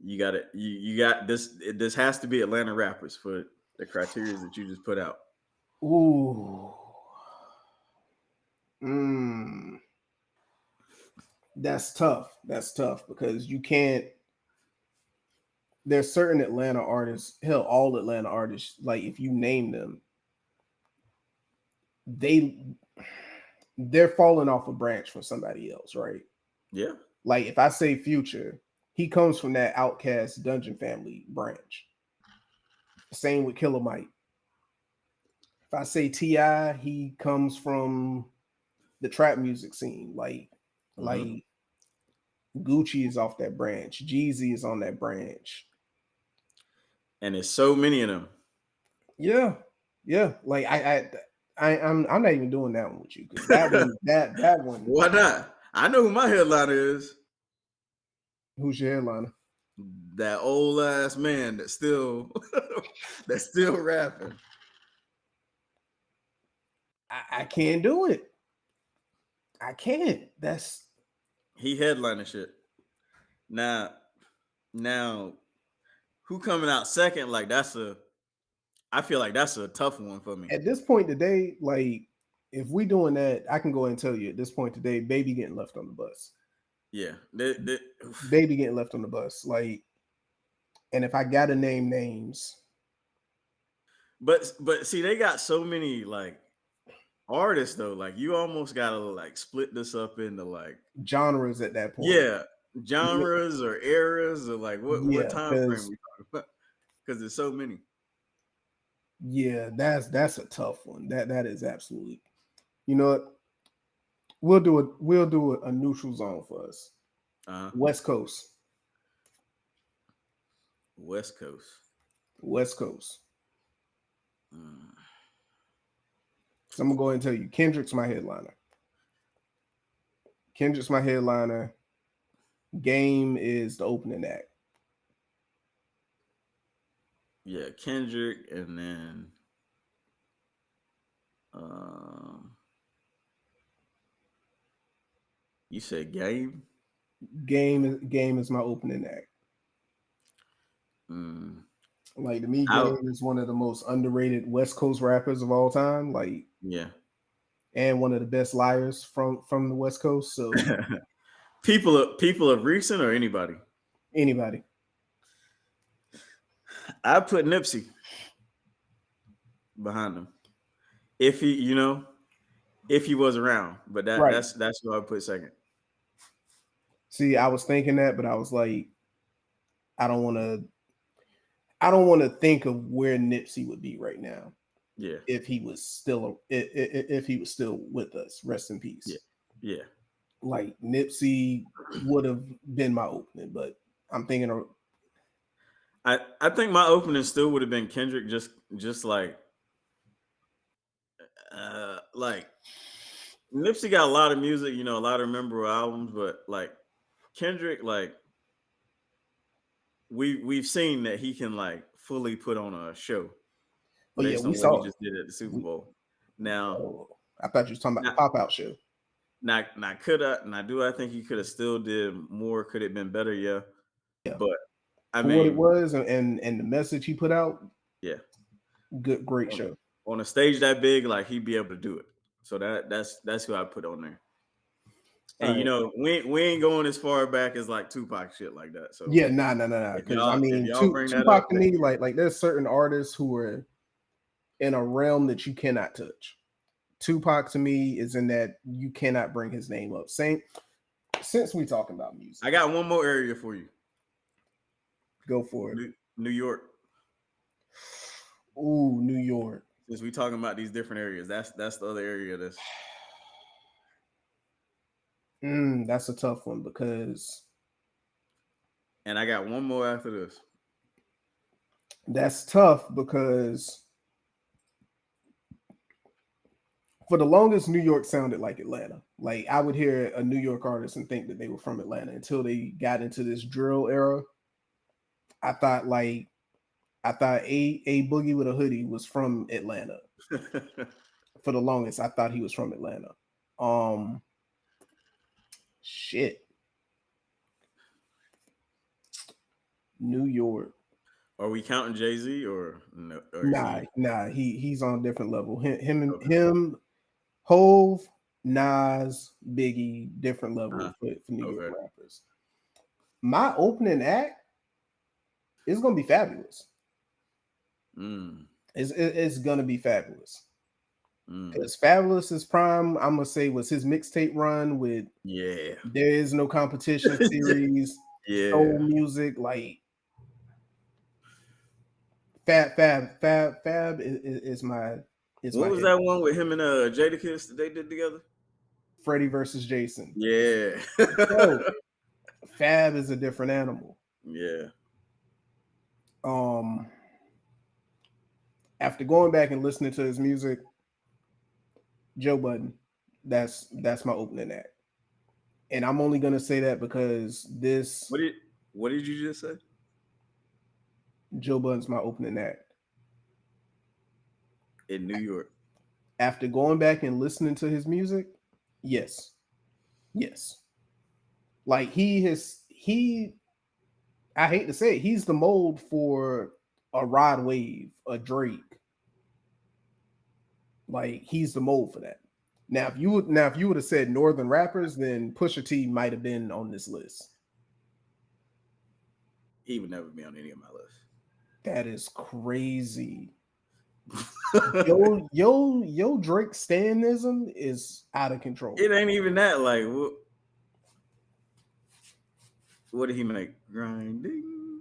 You got it. You got this. This has to be Atlanta rappers for the criteria that you just put out. Ooh. Mm. That's tough. That's tough because you can't. There's certain Atlanta artists, hell, all Atlanta artists. Like if you name them, they they're falling off a branch from somebody else, right? Yeah. Like if I say Future, he comes from that Outcast Dungeon Family branch. Same with Killer Mike. If I say Ti, he comes from the trap music scene. Mm-hmm. Like Gucci is off that branch. Jeezy is on that branch. And there's so many of them. Yeah, yeah. Like I'm not even doing that one with you because that one that one. Why not? I know who my headliner is. Who's your headliner? That old ass man that's still that's still rapping. I can't do it. I can't. That's He headlining shit. Now, now, who coming out second? Like I feel like that's a tough one for me. at this point today. Like if we doing that, I can go ahead and tell you at this point today, baby getting left on the bus. Yeah, Baby getting left on the bus. Like, and if I gotta name names, but see, they got so many like artists though. Like you almost gotta like split this up into like genres at that point. yeah genres or eras or like what Yeah, time frame we talking about? Because there's so many. yeah, that's a tough one. That is absolutely. You know what? We'll do a neutral zone for us. Uh, West Coast. West Coast. West Coast. Mm. So I'm gonna go ahead and tell you, Kendrick's my headliner. Kendrick's my headliner. Game is the opening act. Yeah, Kendrick, and then um, You said Game? Game is my opening act. Mm. Like to me, I Game is one of the most underrated West Coast rappers of all time. Like, yeah. and one of the best liars from the West Coast. So people of recent or anybody? anybody. I put Nipsey behind him. If if he was around, but Right. that's who I put second. See, I was thinking that, but I was like, I don't want to. I don't want to think of where Nipsey would be right now Yeah. if he was still if he was still with us. Rest in Yeah. peace. Yeah. Like Nipsey would have been my opening, but I'm thinking of I think my opening still would have been Kendrick, just like Nipsey got a lot of music, a lot of memorable albums, but like Kendrick, like we've seen that he can like fully put on a show oh yeah, based we on what he saw it. just did at the Super We, Bowl. Now, oh, I thought you was talking about the now, pop out show. now I think he could have still did more? Could it been better? Yeah, Yeah, but I for what it mean, was and the message he put out, yeah, great on, show. on a stage that big, like he'd be able to do it. So that's who I put on there. All And right. we ain't going as far back as like Tupac shit like that. So Yeah, nah. if Because I if mean, y'all bring that up, Tupac to then me, like there's certain artists who are in a realm that you cannot touch. Tupac to me is in that you cannot bring his name up. Same since we talking about music. I got one more area for you. Go for it. New York. Ooh, New York. Since we talking about these different areas, that's the other area that's. That's a tough one because And I got one more after this. that's tough because for the longest, New York sounded like Atlanta. Like I would hear a New York artist and think that they were from Atlanta until they got into this drill era. I thought a boogie with a hoodie was from Atlanta. For the longest, I thought he was from Atlanta. Um, shit, New York. Are we counting Jay-Z or no? Or is he Nah. He's on a different level. okay? Him, Hove, Nas, Biggie, different level for New York Okay. rappers. My opening act is gonna be fabulous. Mm, It's gonna be fabulous. mm. Because Fabulous's prime, I'm gonna say, was his mixtape run with Yeah. There Is No Competition series, Yeah. soul music, like Fab is my What was hit. that one with him and Jadakiss that they did together? Freddie versus Jason. Yeah. Bro, Fab is a different animal. Yeah. Um, after going back and listening to his music, Joe Budden, that's my opening act. And I'm only gonna say that because this What did you just say? Joe Budden's my opening act. In New York. After going back and listening to his music, yes. Like he I hate to say it, he's the mold for a Rod Wave, a Drake. Like he's the mold for that. Now if you would have said Northern rappers, then Pusha T might have been on this list. He would never be on any of my list. That is crazy. Yo Drake Stanism is out of control. It ain't even that. Like, what did he make? Grinding.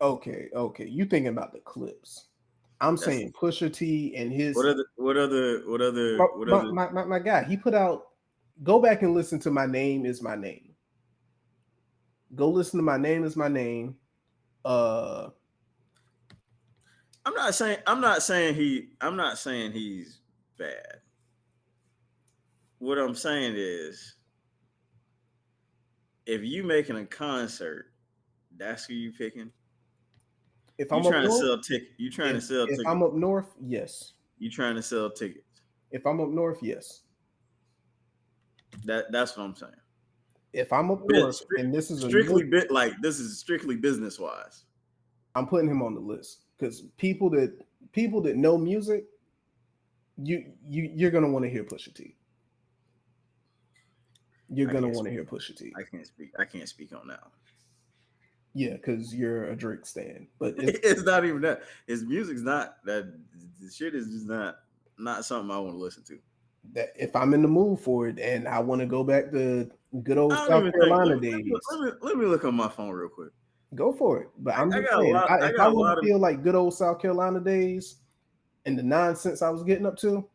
Okay. You thinking about the clips. I'm saying Pusha T and his What other my guy. He put out. Go back and listen to My Name Is My Name. Go listen to My Name Is My Name. I'm not saying he's bad. What I'm saying is, if you making a concert, that's who you picking. If You I'm up trying to north, sell ticket. You trying to sell if tickets. I'm up north, yes. You trying to sell tickets. If I'm up north, yes. That's what I'm saying. If I'm up north and this is a Strictly new, bit like this is strictly business wise. I'm putting him on the list because people that know music, you're gonna want to hear Pusha T. You're I gonna can't want to speak. hear Pusha T. I can't speak. I can't speak on that. Yeah, because you're a Drake stan. But It's not even that. His music's not that. The shit is just not something I want to listen to. that if I'm in the mood for it and I want to go back to good old I don't South even think. Carolina days, Let me look on my phone real quick. go for it. But I'm I just got a saying, lot. I if I got a want lot to of. feel like good old South Carolina days and the nonsense I was getting up to,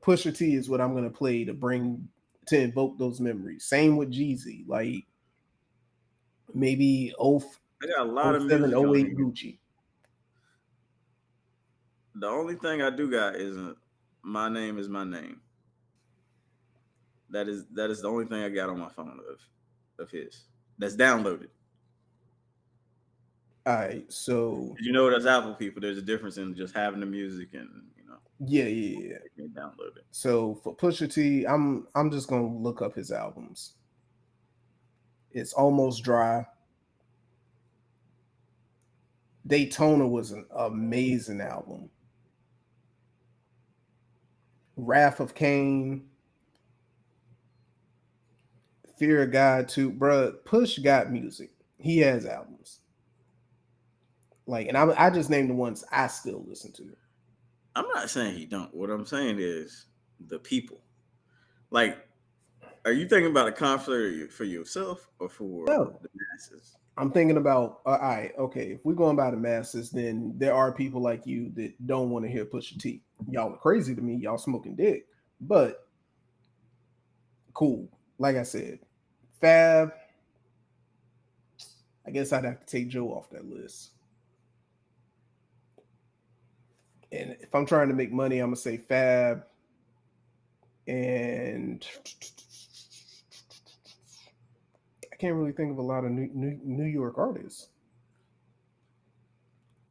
Pusha T is what I'm gonna play to invoke those memories. Same with Jeezy, like maybe I got a lot oh of 07, music oh on 08 here. Gucci. The only thing I do got is my name is my name. That is the only thing I got on my phone of his that's downloaded. All right, so You know, as Apple people, there's a difference in just having the music and yeah. you can download it. So for Pusha T, I'm just gonna look up his albums. It's Almost Dry. Daytona was an amazing album. Wrath of Cain, Fear of God 2, bruh. Push got music. He has albums. Like, and I just named the ones I still listen to. I'm not saying he don't. What I'm saying is the people. Like, are you thinking about a concert for yourself or for No, the masses? I'm thinking about all right, okay. If we're going by the masses, then there are people like you that don't want to hear Pusha T. Y'all are crazy to me. Y'all smoking dick, but cool. Like I said, Fab. I guess I'd have to take Joe off that list. And if I'm trying to make money, I'm gonna say Fab and I can't really think of a lot of New York artists.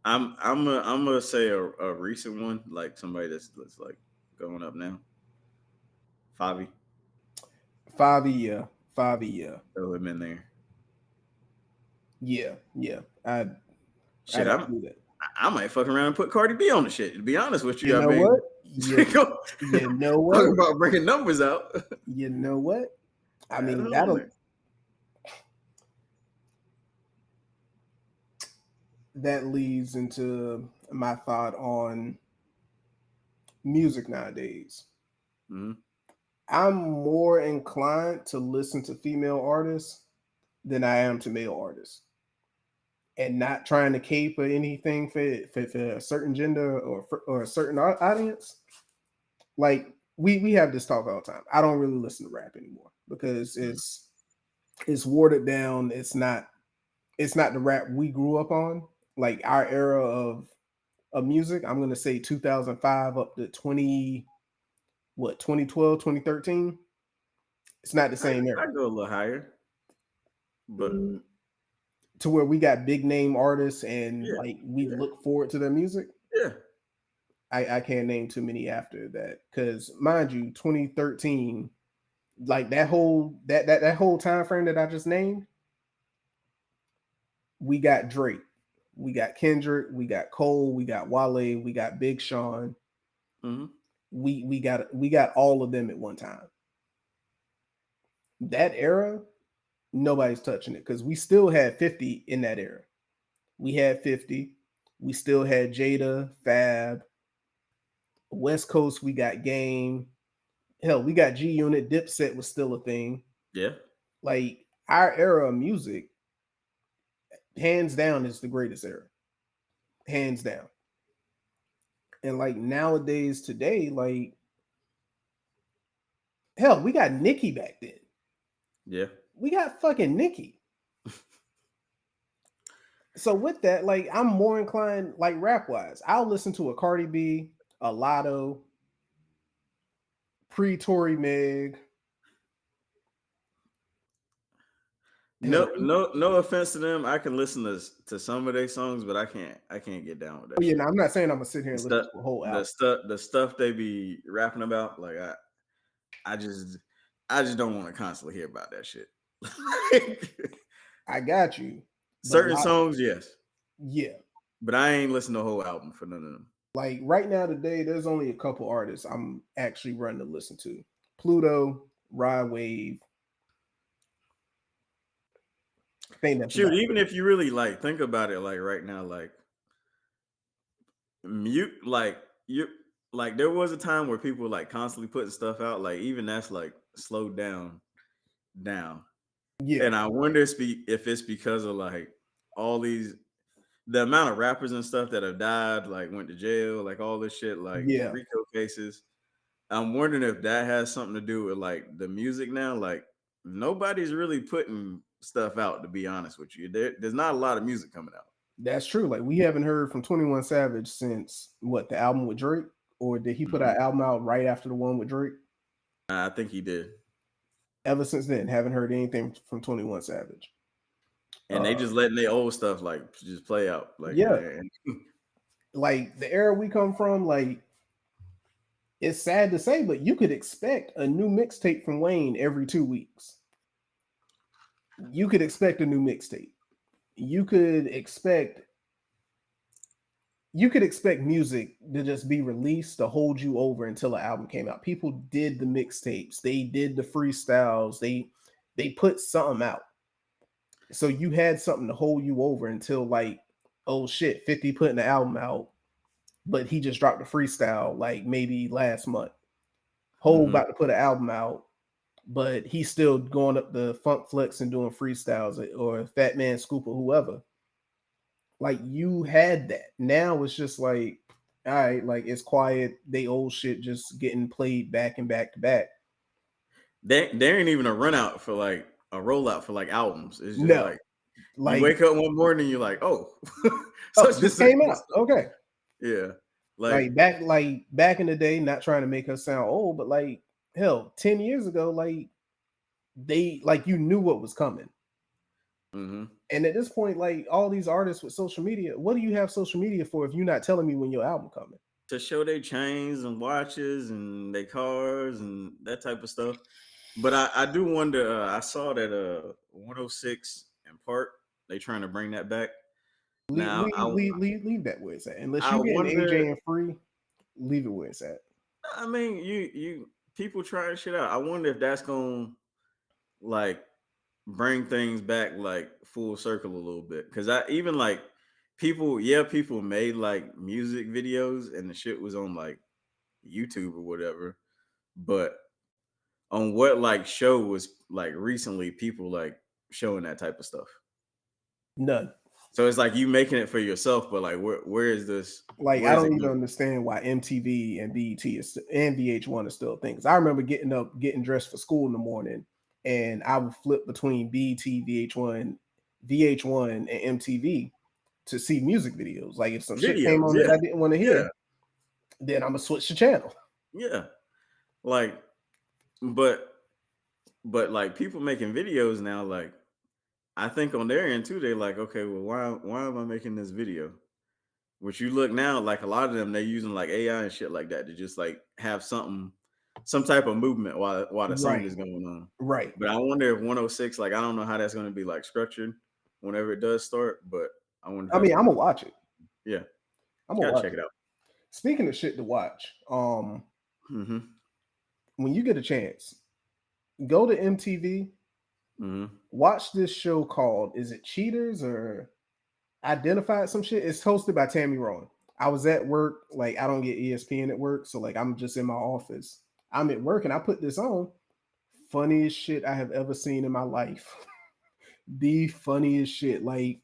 I'm gonna say a recent one, like somebody that's like going up now. Favi, Favi, 5 year. throw him in there. Yeah. I'd Shit, have to do that. I might fuck around and put Cardi B on the shit. To be honest with You you, I know mean, what? You know what? talking about breaking numbers out. You know what? I Add mean, her on there. that leads into my thought on music nowadays. Mm-hmm. I'm more inclined to listen to female artists than I am to male artists, and not trying to cape or anything for a certain gender or a certain audience. Like we have this talk all the time. I don't really listen to rap anymore because it's watered down. It's not the rap we grew up on. Like our era of music, I'm gonna say 2005 up to 2012, 2013. It's not the same I era. go a little higher, but Mm, to where we got big name artists and yeah, like we yeah, look forward to their music. yeah. I can't name too many after that because mind you, 2013, like that whole time frame that I just named, we got Drake, we got Kendrick, we got Cole, we got Wale, we got Big Sean. Mm-hmm. We got all of them at one time. That era, nobody's touching it because we still had 50 in that era. We had 50. We still had Jada, Fab, West Coast. We got Game. Hell, we got G Unit. Dipset was still a thing. Yeah. Like our era of music, hands down, is the greatest era. Hands down. And like nowadays, today, like hell, we got Nicki back then. Yeah. We got fucking Nicki. So with that, like I'm more inclined, like rap wise, I'll listen to a Cardi B, a Lotto, pre Tory Meg. Hell, No offense to them. I can listen to some of their songs, but I can't get down with oh that yeah, shit. no, I'm not saying I'm gonna sit here The and listen stuff to a whole the album. stuff the stuff they be rapping about, like I just don't want to constantly hear about that shit. I got you. But Certain songs, yes, yeah. but I ain't listen to the whole album for none of them. Like right now today, there's only a couple artists I'm actually running to listen to. Pluto, Ride Wave. I think that's Shoot, about even it. if you really like think about it, like right now, like mute, like you, like there was a time where people were, like constantly putting stuff out, like even that's like slowed down. Yeah, And I wonder if it's because of like all these the amount of rappers and stuff that have died, like went to jail, like all this shit, like yeah. RICO cases. I'm wondering if that has something to do with like the music now. Like nobody's really putting stuff out, to be honest with you. There's not a lot of music coming out. That's true. Like we haven't heard from 21 Savage since what, the album with Drake? Or did he put Mhm. an album out right after the one with Drake? I think he did. Ever since then, haven't heard anything from 21 Savage. And they just letting their old stuff like just play out. Like Yeah, and like the era we come from, like it's sad to say, but you could expect a new mixtape from Wayne every 2 weeks. You could expect a new mixtape. You could expect music to just be released to hold you over until an album came out. People did the mixtapes, they did the freestyles, they put something out. So you had something to hold you over until like, oh shit, 50 putting the album out, but he just dropped a freestyle like maybe last month. Hole Mhm. about to put an album out, but he's still going up the Funk Flex and doing freestyles, or Fat Man Scoop or whoever. Like you had that. Now it's just like, all right, like it's quiet. They old shit just getting played back and back to back. there ain't even a run out for like a rollout for like albums. It's just No, like you like, wake up one morning and you're like, oh, oh, such and this such came and out. such. Okay. Yeah. Like back in the day, not trying to make us sound old, but like hell, 10 years ago, like they like you knew what was coming. Mhm. And at this point, like all these artists with social media, what do you have social media for if you're not telling me when your album coming? To show their chains and watches and their cars and that type of stuff. But I do wonder. I saw that 106 in Park they trying to bring that back. Now Leave that where it's at. Unless I you getting wonder. AJ and free, leave it where it's at. I mean, you people trying shit out. I wonder if that's gonna like bring things back like full circle a little bit. Because I even like people made like music videos and the shit was on like YouTube or whatever. But on what like show was like recently people like showing that type of stuff. None. So it's like you making it for yourself, but like where is this? Like Where I is it don't even going? understand why MTV and BET and VH1 are still things. I remember getting up, getting dressed for school in the morning, and I would flip between BET, VH1, and MTV to see music videos. Like if some shit came Videos, on that yeah, I didn't want to yeah, hear, then I'm gonna switch the channel. yeah. Like, but like people making videos now, like I think on their end too, they're like, okay, well, why am I making this video? Which you look now, like a lot of them, they're using like AI and shit like that to just like have some type of movement while the song Right, is going on. right. But I wonder if 106, like I don't know how that's going to be like structured whenever it does start, but I wonder if I that's mean, going I'm to gonna be, watch it. yeah, I'm gonna gotta watch check it. it out. Speaking of shit to watch, Mm-hmm. when you get a chance, go to MTV, Mm-hmm. watch this show called, is it Cheaters or Identified some shit? It's hosted by Tammy Rowan. I was at work, like I don't get ESPN at work, so like I'm just in my office. I'm at work and I put this on. Funniest shit I have ever seen in my life. The funniest shit. Like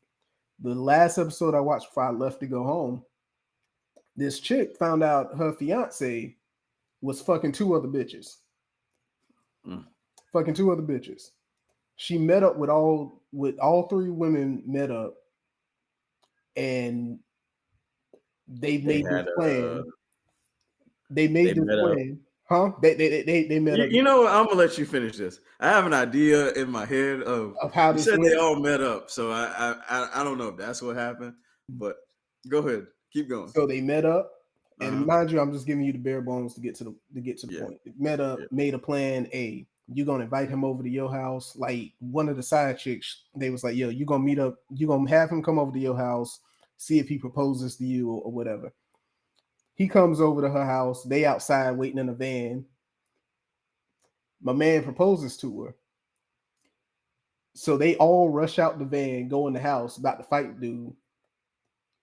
the last episode I watched before I left to go home, this chick found out her fiance was fucking two other bitches. Mm. Fucking two other bitches. She met up with all three women met up, and they They made this had plan. They they made this met up. plan. Huh? They met up You know what? I'm gonna let you finish this. I have an idea in my head of of how you this said they went. all met up, so I don't know if that's what happened, but go ahead, keep going. So they met up, Uh and huh. mind you, I'm just giving you the bare bones to get to the Yeah. point. They met Yeah. up, made a plan A. You gonna invite him over to your house? Like one of the side chicks, they was like, yo, you gonna meet up, you gonna have him come over to your house, see if he proposes to you or whatever. He comes over to her house, they outside waiting in a van. My man proposes to her. So they all rush out the van, go in the house, about to fight dude.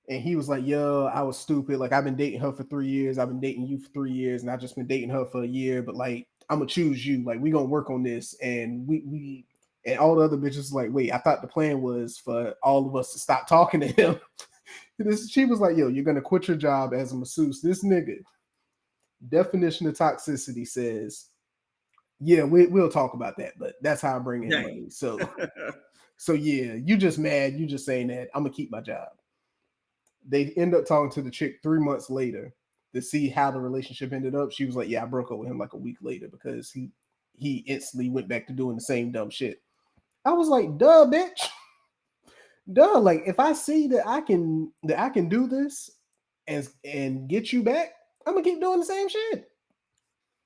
And he was like, yo, I was stupid. Like, I've been dating her for 3 years. I've been dating you for 3 years, and I just been dating her for a year. But like, I'm gonna choose you. Like, we gonna work on this. And we and all the other bitches like, wait, I thought the plan was for all of us to stop talking to him. She was like, yo, you're gonna quit your job as a masseuse. This nigga, definition of toxicity says, yeah, we'll talk about that, but that's how I bring in money. So yeah, you just mad, you just saying that I'm gonna keep my job. They end up talking to the chick 3 months later to see how the relationship ended up. She was like, yeah, I broke up with him like a week later because he instantly went back to doing the same dumb shit. I was like, duh, bitch. Duh. Like, if I see that I can do this and get you back, I'm gonna keep doing the same shit.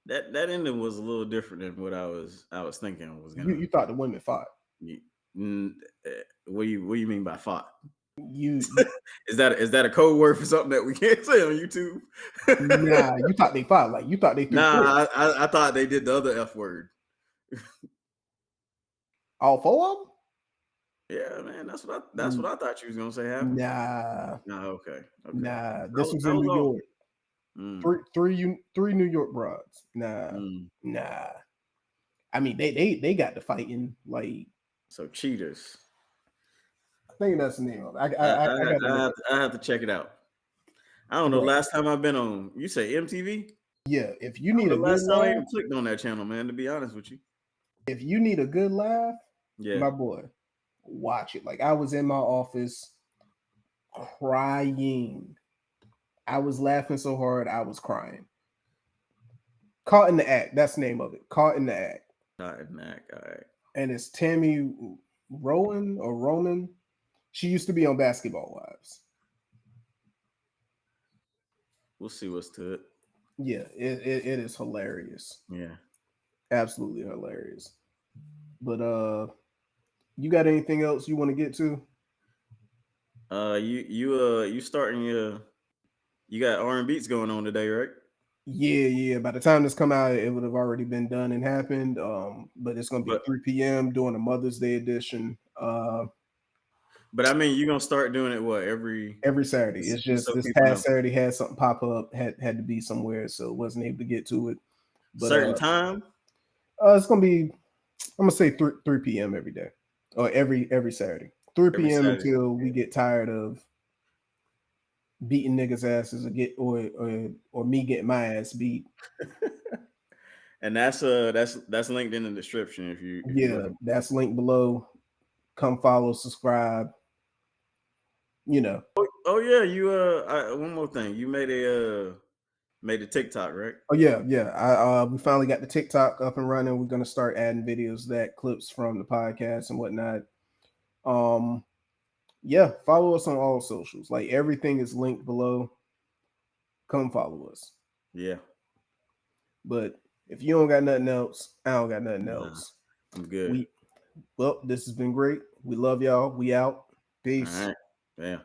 That ending was a little different than what I was thinking was gonna. You thought the women fought. What do you mean by fought? You is that a code word for something that we can't say on YouTube? Nah, you thought they fought. Like, you thought they threw Nah, I thought they did the other F word. All four of them? Yeah, man, that's what I thought you was gonna say happened. Nah. Nah, okay. Nah. This was I in was New off. York. Three New York broads. Nah. Mm. Nah. I mean, they got to fighting like. So cheaters. I think that's the name of it. I got to. I have to check it out. I don't know. Bro. Last time I've been on, you say MTV? Yeah, if you I don't need know. a good Last time I laugh, even clicked on that channel, man. To be honest with you. if you need a good laugh, Yeah. my boy, watch it. Like, I was in my office crying. I was laughing so hard I was crying. Caught in the Act. That's the name of it. Caught in the Act. Caught in the Act. All right. And it's Tammy Rowan or Roman. She used to be on Basketball Wives. We'll see what's to it. Yeah, it is hilarious. Yeah. Absolutely hilarious. But you got anything else you want to get to? You starting you got R&B's going on today, right? Yeah. By the time this come out, it would have already been done and happened. But it's gonna be 3 p.m. during the Mother's Day edition. But I mean, you're gonna start doing it what every Saturday. It's just so this people past know. Saturday had something pop up, had to be somewhere, so wasn't able to get to it. But certain time? It's gonna be, I'm gonna say 3 p.m. every day. Or every Saturday. 3 Every p.m. Saturday. until we get tired of beating niggas' asses or me getting my ass beat. And that's linked in the description if you that's linked below. Come follow, subscribe. You know. Oh yeah, you one more thing. You made a TikTok, right? Oh yeah. We finally got the TikTok up and running. We're gonna start adding videos, that clips from the podcast and whatnot. Yeah, follow us on all socials. Like, everything is linked below. Come follow us. Yeah. But if you don't got nothing else, I don't got nothing else. I'm good. Well, this has been great. We love y'all. We out. Peace. All right. Yeah.